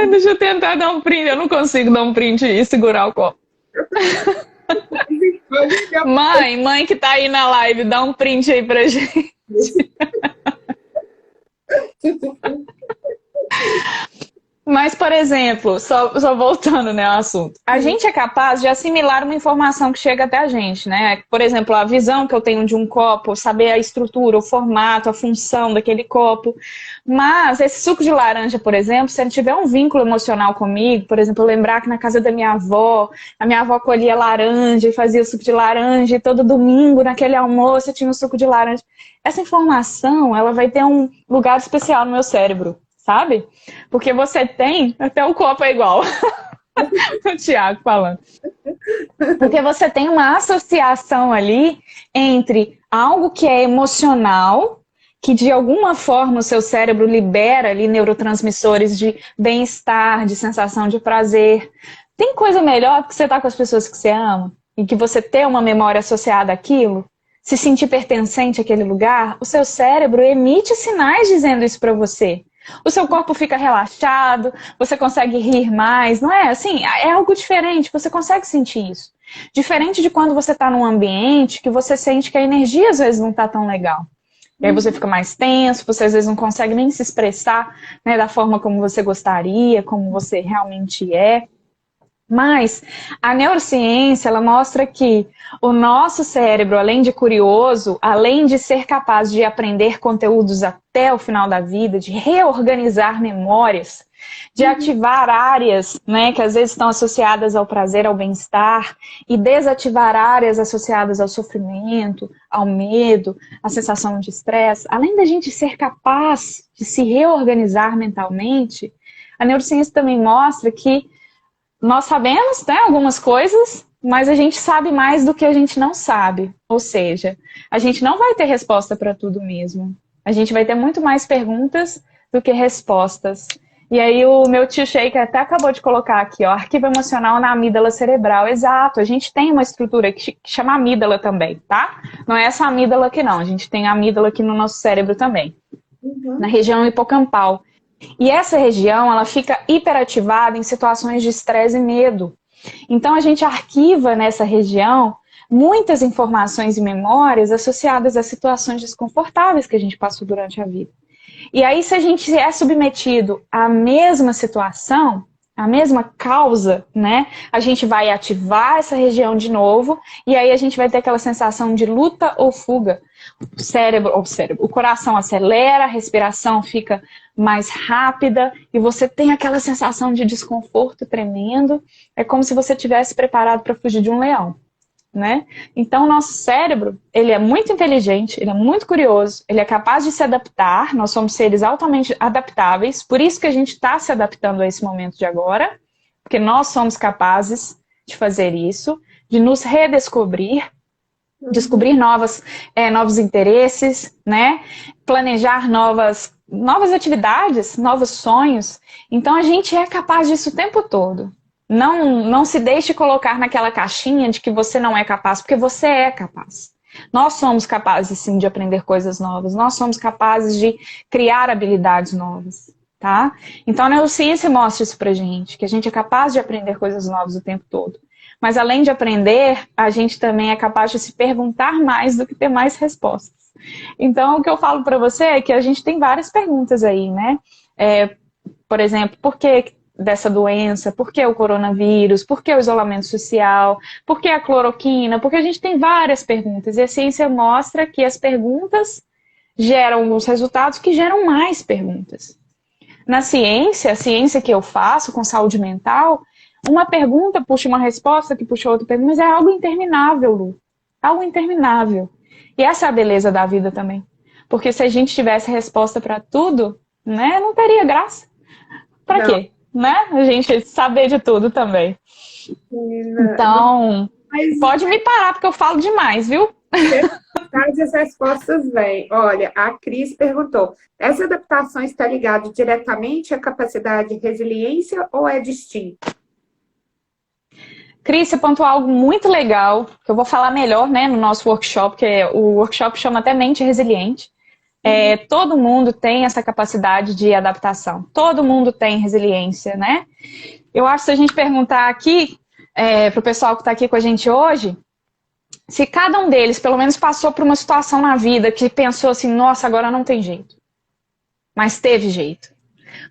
Deixa eu tentar dar um print. Eu não consigo dar um print e segurar o copo. Mãe que tá aí na live, dá um print aí pra gente. Mas, por exemplo, só voltando, né, ao assunto. A gente é capaz de assimilar uma informação que chega até a gente, né? Por exemplo, a visão que eu tenho de um copo, saber a estrutura, o formato, a função daquele copo. Mas esse suco de laranja, por exemplo, se ele tiver um vínculo emocional comigo, por exemplo, eu lembrar que na casa da minha avó, a minha avó colhia laranja e fazia o suco de laranja, e todo domingo, naquele almoço, tinha o suco de laranja. Essa informação, ela vai ter um lugar especial no meu cérebro. Sabe? Porque você tem, até o copo é igual. O Thiago falando. Porque você tem uma associação ali entre algo que é emocional, que de alguma forma o seu cérebro libera ali neurotransmissores de bem-estar, de sensação de prazer. Tem coisa melhor do que você estar com as pessoas que você ama e que você ter uma memória associada àquilo? Se sentir pertencente àquele lugar, o seu cérebro emite sinais dizendo isso para você. O seu corpo fica relaxado, você consegue rir mais, não é? Assim, é algo diferente, você consegue sentir isso. Diferente de quando você está num ambiente que você sente que a energia às vezes não está tão legal. E aí você fica mais tenso, você às vezes não consegue nem se expressar, né, da forma como você gostaria, como você realmente é. Mas a neurociência, ela mostra que o nosso cérebro, além de curioso, além de ser capaz de aprender conteúdos até o final da vida, de reorganizar memórias, de ativar áreas, né, que às vezes estão associadas ao prazer, ao bem-estar, e desativar áreas associadas ao sofrimento, ao medo, à sensação de estresse, além da gente ser capaz de se reorganizar mentalmente, a neurociência também mostra que nós sabemos, né, algumas coisas, mas a gente sabe mais do que a gente não sabe. Ou seja, a gente não vai ter resposta para tudo mesmo. A gente vai ter muito mais perguntas do que respostas. E aí o meu tio Sheik até acabou de colocar aqui, ó, arquivo emocional na amígdala cerebral. Exato, a gente tem uma estrutura que chama amígdala também, tá? Não é essa amígdala aqui não, a gente tem a amígdala aqui no nosso cérebro também, na região hipocampal. E essa região, ela fica hiperativada em situações de estresse e medo. Então, a gente arquiva nessa região muitas informações e memórias associadas a situações desconfortáveis que a gente passou durante a vida. E aí, se a gente é submetido à mesma situação, à mesma causa, né, a gente vai ativar essa região de novo, e aí a gente vai ter aquela sensação de luta ou fuga. O coração acelera, a respiração fica mais rápida e você tem aquela sensação de desconforto tremendo. É como se você estivesse preparado para fugir de um leão, né? Então, o nosso cérebro, ele é muito inteligente, ele é muito curioso, ele é capaz de se adaptar, nós somos seres altamente adaptáveis, por isso que a gente está se adaptando a esse momento de agora, porque nós somos capazes de fazer isso, de nos redescobrir, descobrir novos interesses, né? Planejar novas atividades, novos sonhos. Então a gente é capaz disso o tempo todo. Não se deixe colocar naquela caixinha de que você não é capaz, porque você é capaz. Nós somos capazes sim de aprender coisas novas, nós somos capazes de criar habilidades novas, tá? Então a neurociência mostra isso pra gente, que a gente é capaz de aprender coisas novas o tempo todo. Mas além de aprender, a gente também é capaz de se perguntar mais do que ter mais respostas. Então, o que eu falo para você é que a gente tem várias perguntas aí, né? Por exemplo, por que dessa doença, por que o coronavírus, por que o isolamento social, por que a cloroquina, porque a gente tem várias perguntas, e a ciência mostra que as perguntas geram alguns resultados que geram mais perguntas. Na ciência, a ciência que eu faço com saúde mental, uma pergunta puxa uma resposta, que puxa outra pergunta, mas é algo interminável, Lu. Algo interminável. E essa é a beleza da vida também. Porque se a gente tivesse resposta para tudo, né, não teria graça. Para quê? Né? A gente saber de tudo também. Então, pode me parar, porque eu falo demais, viu? As respostas vêm. Olha, a Cris perguntou: essa adaptação está ligada diretamente à capacidade de resiliência ou é distinto? Cris, você pontuou algo muito legal, que eu vou falar melhor, né, no nosso workshop, que o workshop chama até Mente Resiliente. Todo mundo tem essa capacidade de adaptação. Todo mundo tem resiliência, né? Eu acho que se a gente perguntar aqui, para o pessoal que está aqui com a gente hoje, se cada um deles, pelo menos, passou por uma situação na vida que pensou assim, nossa, agora não tem jeito. Mas teve jeito.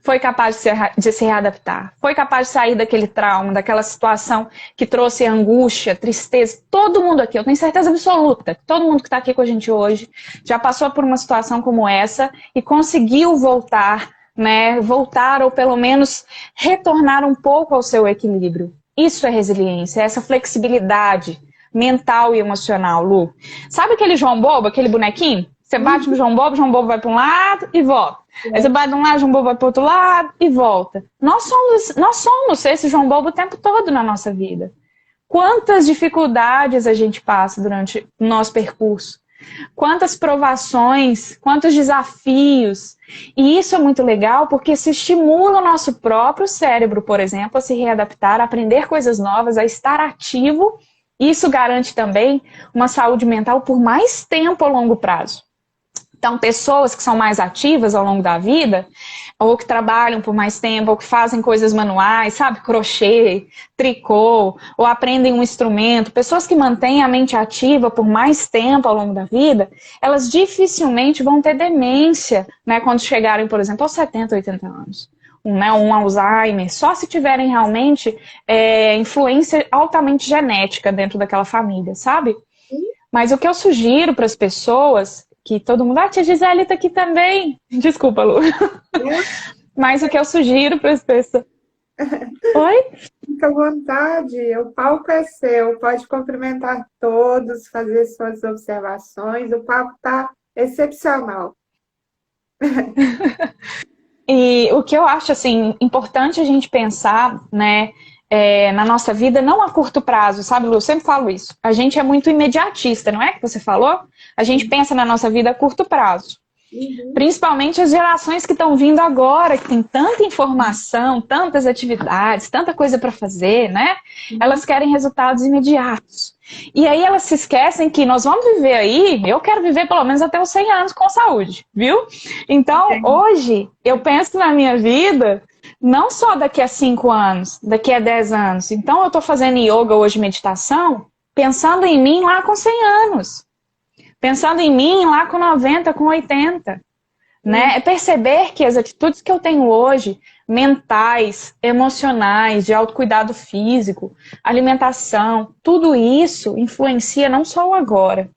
Foi capaz de se readaptar. Foi capaz de sair daquele trauma, daquela situação que trouxe angústia, tristeza. Todo mundo aqui, eu tenho certeza absoluta, todo mundo que está aqui com a gente hoje já passou por uma situação como essa e conseguiu voltar, né? Voltar ou pelo menos retornar um pouco ao seu equilíbrio. Isso é resiliência, é essa flexibilidade mental e emocional, Lu. Sabe aquele João Bobo, aquele bonequinho? Você bate no João Bobo vai para um lado e volta. Aí você bate de um lado, João Bobo vai para o outro lado e volta. Nós somos esse João Bobo o tempo todo na nossa vida. Quantas dificuldades a gente passa durante o nosso percurso. Quantas provações, quantos desafios. E isso é muito legal porque se estimula o nosso próprio cérebro, por exemplo, a se readaptar, a aprender coisas novas, a estar ativo. Isso garante também uma saúde mental por mais tempo a longo prazo. Então, pessoas que são mais ativas ao longo da vida, ou que trabalham por mais tempo, ou que fazem coisas manuais, sabe, crochê, tricô, ou aprendem um instrumento, pessoas que mantêm a mente ativa por mais tempo ao longo da vida, elas dificilmente vão ter demência, né, quando chegarem, por exemplo, aos 70, 80 anos. Um Alzheimer, só se tiverem realmente influência altamente genética dentro daquela família, sabe? Mas o que eu sugiro para as pessoas, que todo mundo, tia Gisele tá aqui também. Desculpa, Lu. Mas o que eu sugiro para as pessoas... Oi? Fica à vontade, o palco é seu, pode cumprimentar todos, fazer suas observações, o palco está excepcional. E o que eu acho, assim, importante a gente pensar, né, na nossa vida, não a curto prazo, sabe, Lu? Eu sempre falo isso. A gente é muito imediatista, não é que você falou? A gente pensa na nossa vida a curto prazo. Principalmente as gerações que estão vindo agora, que tem tanta informação, tantas atividades, tanta coisa para fazer, né? Elas querem resultados imediatos. E aí elas se esquecem que nós vamos viver aí, eu quero viver pelo menos até os 100 anos com saúde, viu? Então, hoje, eu penso na minha vida, não só daqui a 5 anos, daqui a 10 anos. Então, eu estou fazendo yoga hoje, meditação, pensando em mim lá com 100 anos. Pensando em mim lá com 90, com 80. Né? É perceber que as atitudes que eu tenho hoje, mentais, emocionais, de autocuidado físico, alimentação, tudo isso influencia não só o agora,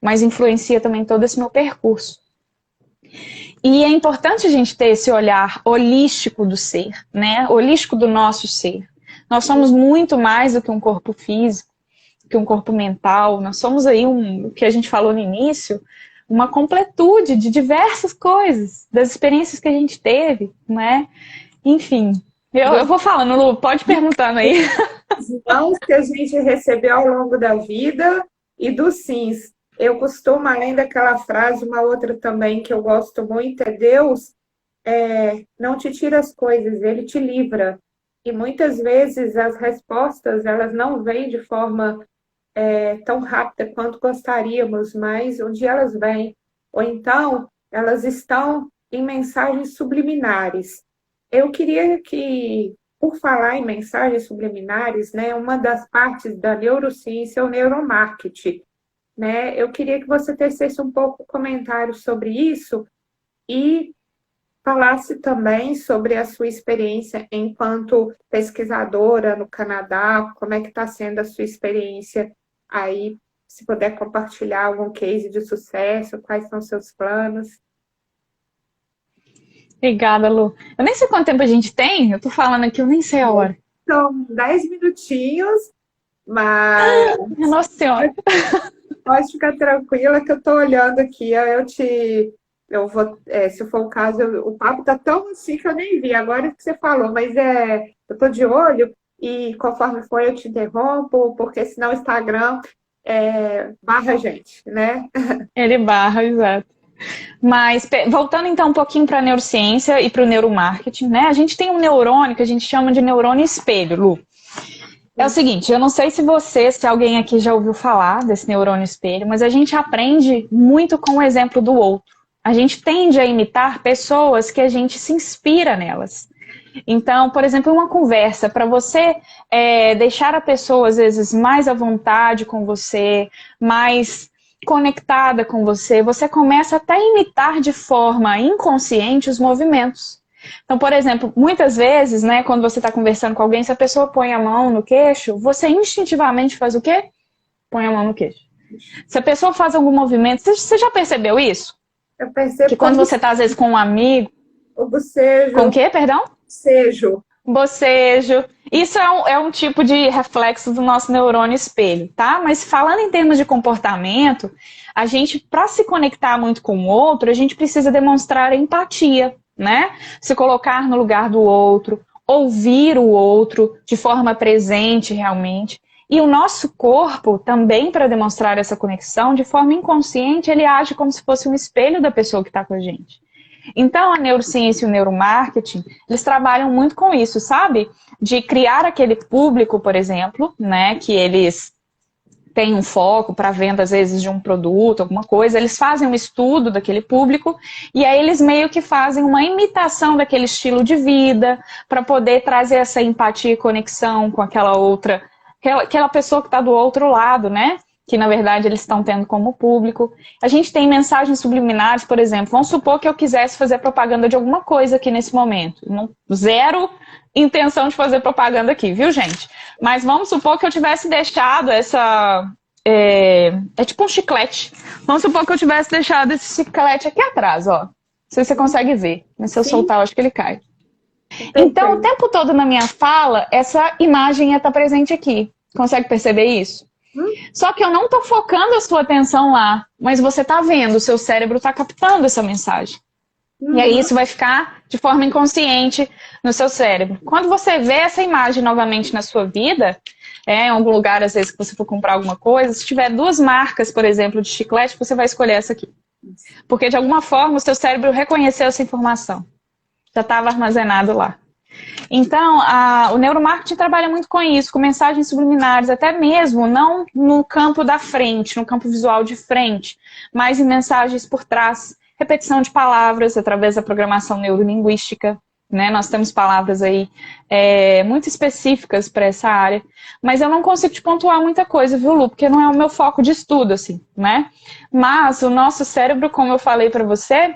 mas influencia também todo esse meu percurso. E é importante a gente ter esse olhar holístico do ser, né? Holístico do nosso ser. Nós somos muito mais do que um corpo físico, que um corpo mental, nós somos aí o que a gente falou no início, uma completude de diversas coisas, das experiências que a gente teve, né? Enfim, eu vou falando, Lu, pode perguntando aí. Os nãos que a gente recebeu ao longo da vida e dos sims. Eu costumo, além daquela frase, uma outra também que eu gosto muito, é Deus não te tira as coisas, Ele te livra. E muitas vezes as respostas, elas não vêm de forma tão rápida quanto gostaríamos, mas um dia elas vêm. Ou então, elas estão em mensagens subliminares. Eu queria que, por falar em mensagens subliminares, né, uma das partes da neurociência é o neuromarketing. Né? Eu queria que você tecesse um pouco comentário sobre isso e falasse também sobre a sua experiência enquanto pesquisadora no Canadá, como é que está sendo a sua experiência aí, se puder compartilhar algum case de sucesso, quais são os seus planos. Obrigada, Lu. Eu nem sei quanto tempo a gente tem, eu tô falando aqui, eu nem sei a hora. São 10 minutinhos, mas Nossa Senhora. pode ficar tranquila que eu estou olhando aqui, eu vou, se for o caso, o papo tá tão assim que eu nem vi, agora que você falou, mas eu tô de olho e conforme for eu te interrompo, porque senão o Instagram barra a gente, né? Ele barra, exato. Mas, voltando então um pouquinho para a neurociência e para o neuromarketing, né? A gente tem um neurônio que a gente chama de neurônio espelho, Lu. É o seguinte, eu não sei se alguém aqui já ouviu falar desse neurônio espelho, mas a gente aprende muito com o exemplo do outro. A gente tende a imitar pessoas que a gente se inspira nelas. Então, por exemplo, uma conversa, para você deixar a pessoa, às vezes, mais à vontade com você, mais conectada com você, você começa até a imitar de forma inconsciente os movimentos. Então, por exemplo, muitas vezes, né, quando você está conversando com alguém, se a pessoa põe a mão no queixo, você instintivamente faz o quê? Põe a mão no queixo. Se a pessoa faz algum movimento, você já percebeu isso? Eu percebo que quando você está, às vezes, com um amigo... O bocejo. Com o quê, perdão? Bocejo. Bocejo. Isso é um tipo de reflexo do nosso neurônio espelho, tá? Mas falando em termos de comportamento, a gente, para se conectar muito com o outro, a gente precisa demonstrar empatia, né? Se colocar no lugar do outro, ouvir o outro de forma presente realmente. E o nosso corpo, também para demonstrar essa conexão, de forma inconsciente, ele age como se fosse um espelho da pessoa que está com a gente. Então, a neurociência e o neuromarketing, eles trabalham muito com isso, sabe? De criar aquele público, por exemplo, né? Que eles têm um foco para venda, às vezes, de um produto, alguma coisa. Eles fazem um estudo daquele público e aí eles meio que fazem uma imitação daquele estilo de vida para poder trazer essa empatia e conexão com aquela outra... aquela pessoa que está do outro lado, né? Que, na verdade, eles estão tendo como público. A gente tem mensagens subliminares, por exemplo. Vamos supor que eu quisesse fazer propaganda de alguma coisa aqui nesse momento. Zero intenção de fazer propaganda aqui, viu, gente? Mas vamos supor que eu tivesse deixado essa... É tipo um chiclete. Vamos supor que eu tivesse deixado esse chiclete aqui atrás, ó. Não sei se você consegue ver. Mas se eu soltar, eu acho que ele cai. Então, o tempo todo na minha fala, essa imagem ia estar presente aqui. Consegue perceber isso? Só que eu não estou focando a sua atenção lá, mas você está vendo, o seu cérebro está captando essa mensagem. E aí isso vai ficar de forma inconsciente no seu cérebro. Quando você vê essa imagem novamente na sua vida, em algum lugar, às vezes, que você for comprar alguma coisa, se tiver duas marcas, por exemplo, de chiclete, você vai escolher essa aqui. Porque, de alguma forma, o seu cérebro reconheceu essa informação. Já estava armazenado lá. Então, o neuromarketing trabalha muito com isso, com mensagens subliminares, até mesmo não no campo da frente, no campo visual de frente, mas em mensagens por trás, repetição de palavras através da programação neurolinguística, né? Nós temos palavras aí muito específicas para essa área, mas eu não consigo te pontuar muita coisa, viu, Lu? Porque não é o meu foco de estudo, assim, né? Mas o nosso cérebro, como eu falei para você...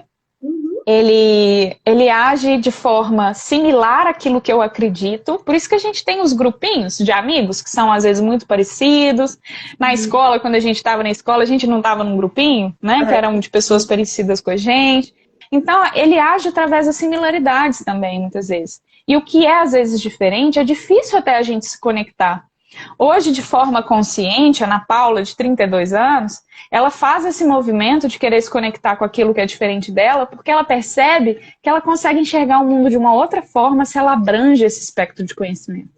Ele age de forma similar àquilo que eu acredito. Por isso que a gente tem os grupinhos de amigos, que são às vezes muito parecidos. Na escola, quando a gente estava na escola, a gente não estava num grupinho, né? Que eram de pessoas parecidas com a gente. Então, ele age através das similaridades também, muitas vezes. E o que é às vezes diferente, é difícil até a gente se conectar. Hoje, de forma consciente, a Ana Paula, de 32 anos, ela faz esse movimento de querer se conectar com aquilo que é diferente dela, porque ela percebe que ela consegue enxergar o mundo de uma outra forma se ela abrange esse espectro de conhecimento.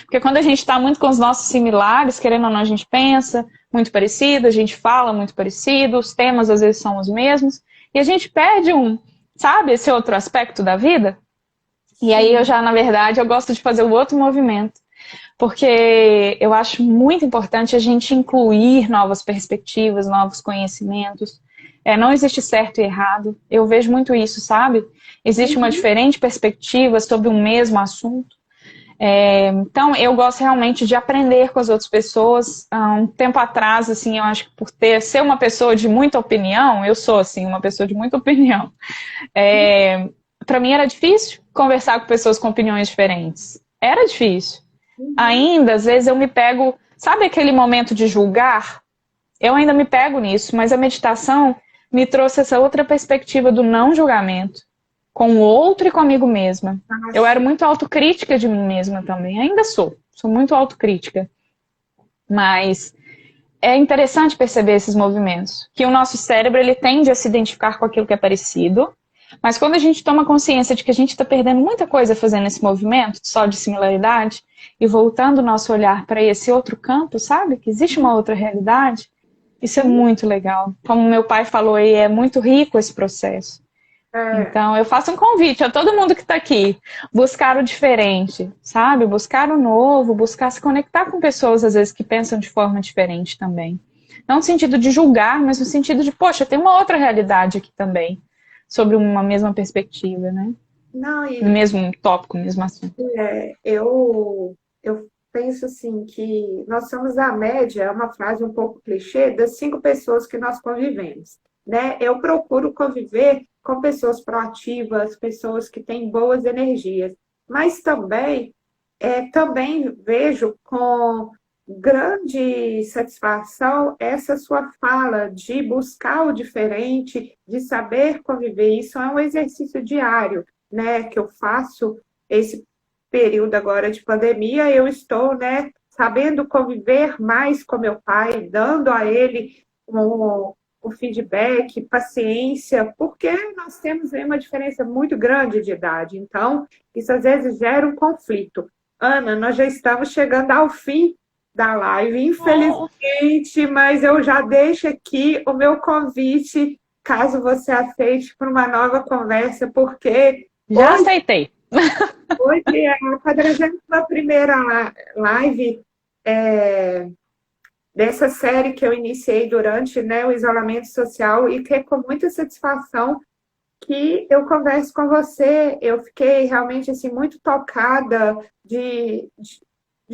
Porque quando a gente está muito com os nossos similares, querendo ou não, a gente pensa muito parecido, a gente fala muito parecido, os temas às vezes são os mesmos, e a gente perde sabe, esse outro aspecto da vida? E aí na verdade, eu gosto de fazer o outro movimento. Porque eu acho muito importante a gente incluir novas perspectivas, novos conhecimentos. Não existe certo e errado. Eu vejo muito isso, sabe? Existe uma diferente perspectiva sobre o mesmo assunto. Então, eu gosto realmente de aprender com as outras pessoas. Um tempo atrás, assim, eu acho que por ser uma pessoa de muita opinião, eu sou, assim, uma pessoa de muita opinião. para mim era difícil conversar com pessoas com opiniões diferentes. Era difícil. Ainda, às vezes, eu me pego... Sabe aquele momento de julgar? Eu ainda me pego nisso, mas a meditação me trouxe essa outra perspectiva do não julgamento. Com o outro e comigo mesma. Eu era muito autocrítica de mim mesma também. Ainda sou. Sou muito autocrítica. Mas é interessante perceber esses movimentos. Que o nosso cérebro, ele tende a se identificar com aquilo que é parecido. Mas quando a gente toma consciência de que a gente está perdendo muita coisa fazendo esse movimento, só de similaridade, e voltando o nosso olhar para esse outro campo, sabe? Que existe uma outra realidade. Isso é muito legal. Como meu pai falou aí, é muito rico esse processo. Então, eu faço um convite a todo mundo que está aqui. Buscar o diferente, sabe? Buscar o novo, buscar se conectar com pessoas, às vezes, que pensam de forma diferente também. Não no sentido de julgar, mas no sentido de, poxa, tem uma outra realidade aqui também. Sobre uma mesma perspectiva, né? Não, no mesmo tópico, no mesmo assunto. Eu penso assim que nós somos a média, é uma frase um pouco clichê, das 5 pessoas que nós convivemos, né? Eu procuro conviver com pessoas proativas, pessoas que têm boas energias, mas também vejo com grande satisfação essa sua fala de buscar o diferente, de saber conviver. Isso é um exercício diário, né, que eu faço esse período agora de pandemia. Eu estou, né, sabendo conviver mais com meu pai, dando a ele o feedback, paciência, porque nós temos aí uma diferença muito grande de idade. Então, isso às vezes gera um conflito. Ana, nós já estamos chegando ao fim da live, infelizmente, mas eu já deixo aqui o meu convite, caso você aceite, para uma nova conversa, porque já aceitei. Hoje é a 41ª live dessa série que eu iniciei durante, né, o isolamento social, e que é com muita satisfação que eu converso com você. Eu fiquei realmente assim, muito tocada de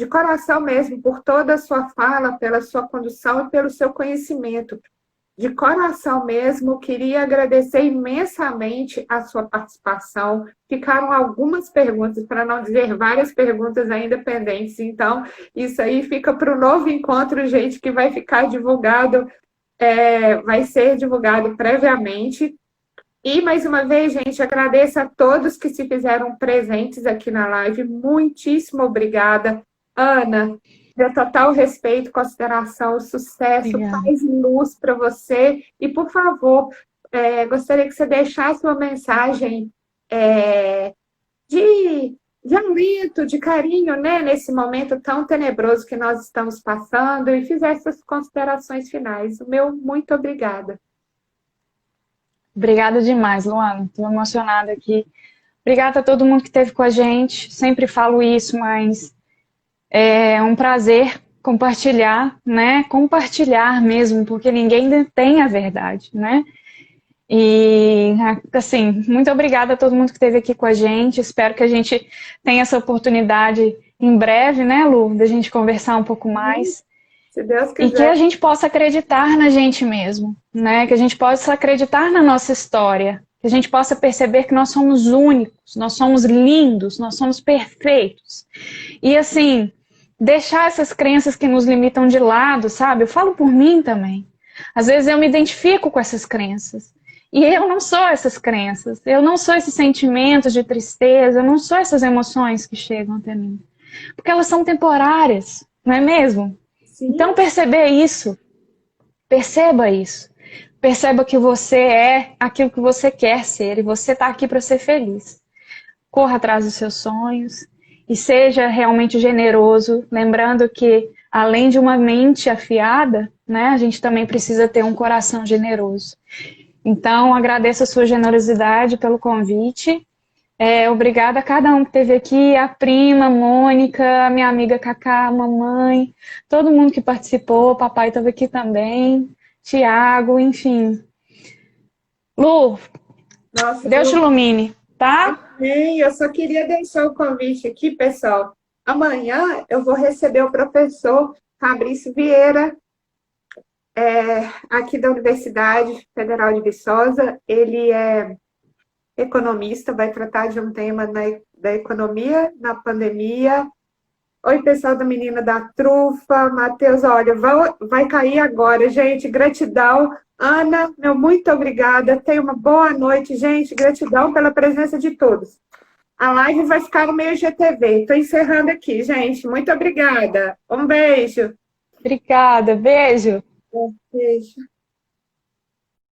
coração mesmo, por toda a sua fala, pela sua condução e pelo seu conhecimento. De coração mesmo, queria agradecer imensamente a sua participação. Ficaram algumas perguntas, para não dizer várias perguntas ainda pendentes. Então, isso aí fica para o novo encontro, gente, que vai ficar divulgado, vai ser divulgado previamente. E, mais uma vez, gente, agradeço a todos que se fizeram presentes aqui na live. Muitíssimo obrigada. Ana, meu total respeito, consideração, sucesso, paz e luz para você. E, por favor, gostaria que você deixasse uma mensagem de alento, de carinho, né, nesse momento tão tenebroso que nós estamos passando, e fizesse as considerações finais. O meu muito obrigada. Obrigada demais, Luana. Estou emocionada aqui. Obrigada a todo mundo que esteve com a gente. Sempre falo isso, mas é um prazer compartilhar, né? Compartilhar mesmo, porque ninguém detém a verdade, né? E, assim, muito obrigada a todo mundo que esteve aqui com a gente. Espero que a gente tenha essa oportunidade em breve, né, Lu? Da gente conversar um pouco mais. Se Deus quiser. E que a gente possa acreditar na gente mesmo, né? Que a gente possa acreditar na nossa história. Que a gente possa perceber que nós somos únicos, nós somos lindos, nós somos perfeitos. E, assim, deixar essas crenças que nos limitam de lado, sabe? Eu falo por mim também. Às vezes eu me identifico com essas crenças. E eu não sou essas crenças. Eu não sou esses sentimentos de tristeza. Eu não sou essas emoções que chegam até mim. Porque elas são temporárias, não é mesmo? Sim. Então perceber isso. Perceba isso. Perceba que você é aquilo que você quer ser. E você está aqui para ser feliz. Corra atrás dos seus sonhos. E seja realmente generoso, lembrando que, além de uma mente afiada, né, a gente também precisa ter um coração generoso. Então, agradeço a sua generosidade pelo convite. Obrigada a cada um que esteve aqui, a prima, a Mônica, a minha amiga Cacá, a mamãe, todo mundo que participou, o papai estava aqui também, Tiago, enfim. Lu, nossa, Deus te ilumine. Tá? Eu só queria deixar o convite aqui, pessoal. Amanhã eu vou receber o professor Fabrício Vieira, aqui da Universidade Federal de Viçosa. Ele é economista, vai tratar de um tema da economia na pandemia. Oi, pessoal da Menina da Trufa, Matheus, olha, vai cair agora, gente, gratidão. Ana, meu muito obrigada, tenha uma boa noite, gente, gratidão pela presença de todos. A live vai ficar no meio GTV, estou encerrando aqui, gente, muito obrigada. Um beijo. Obrigada, beijo. Beijo.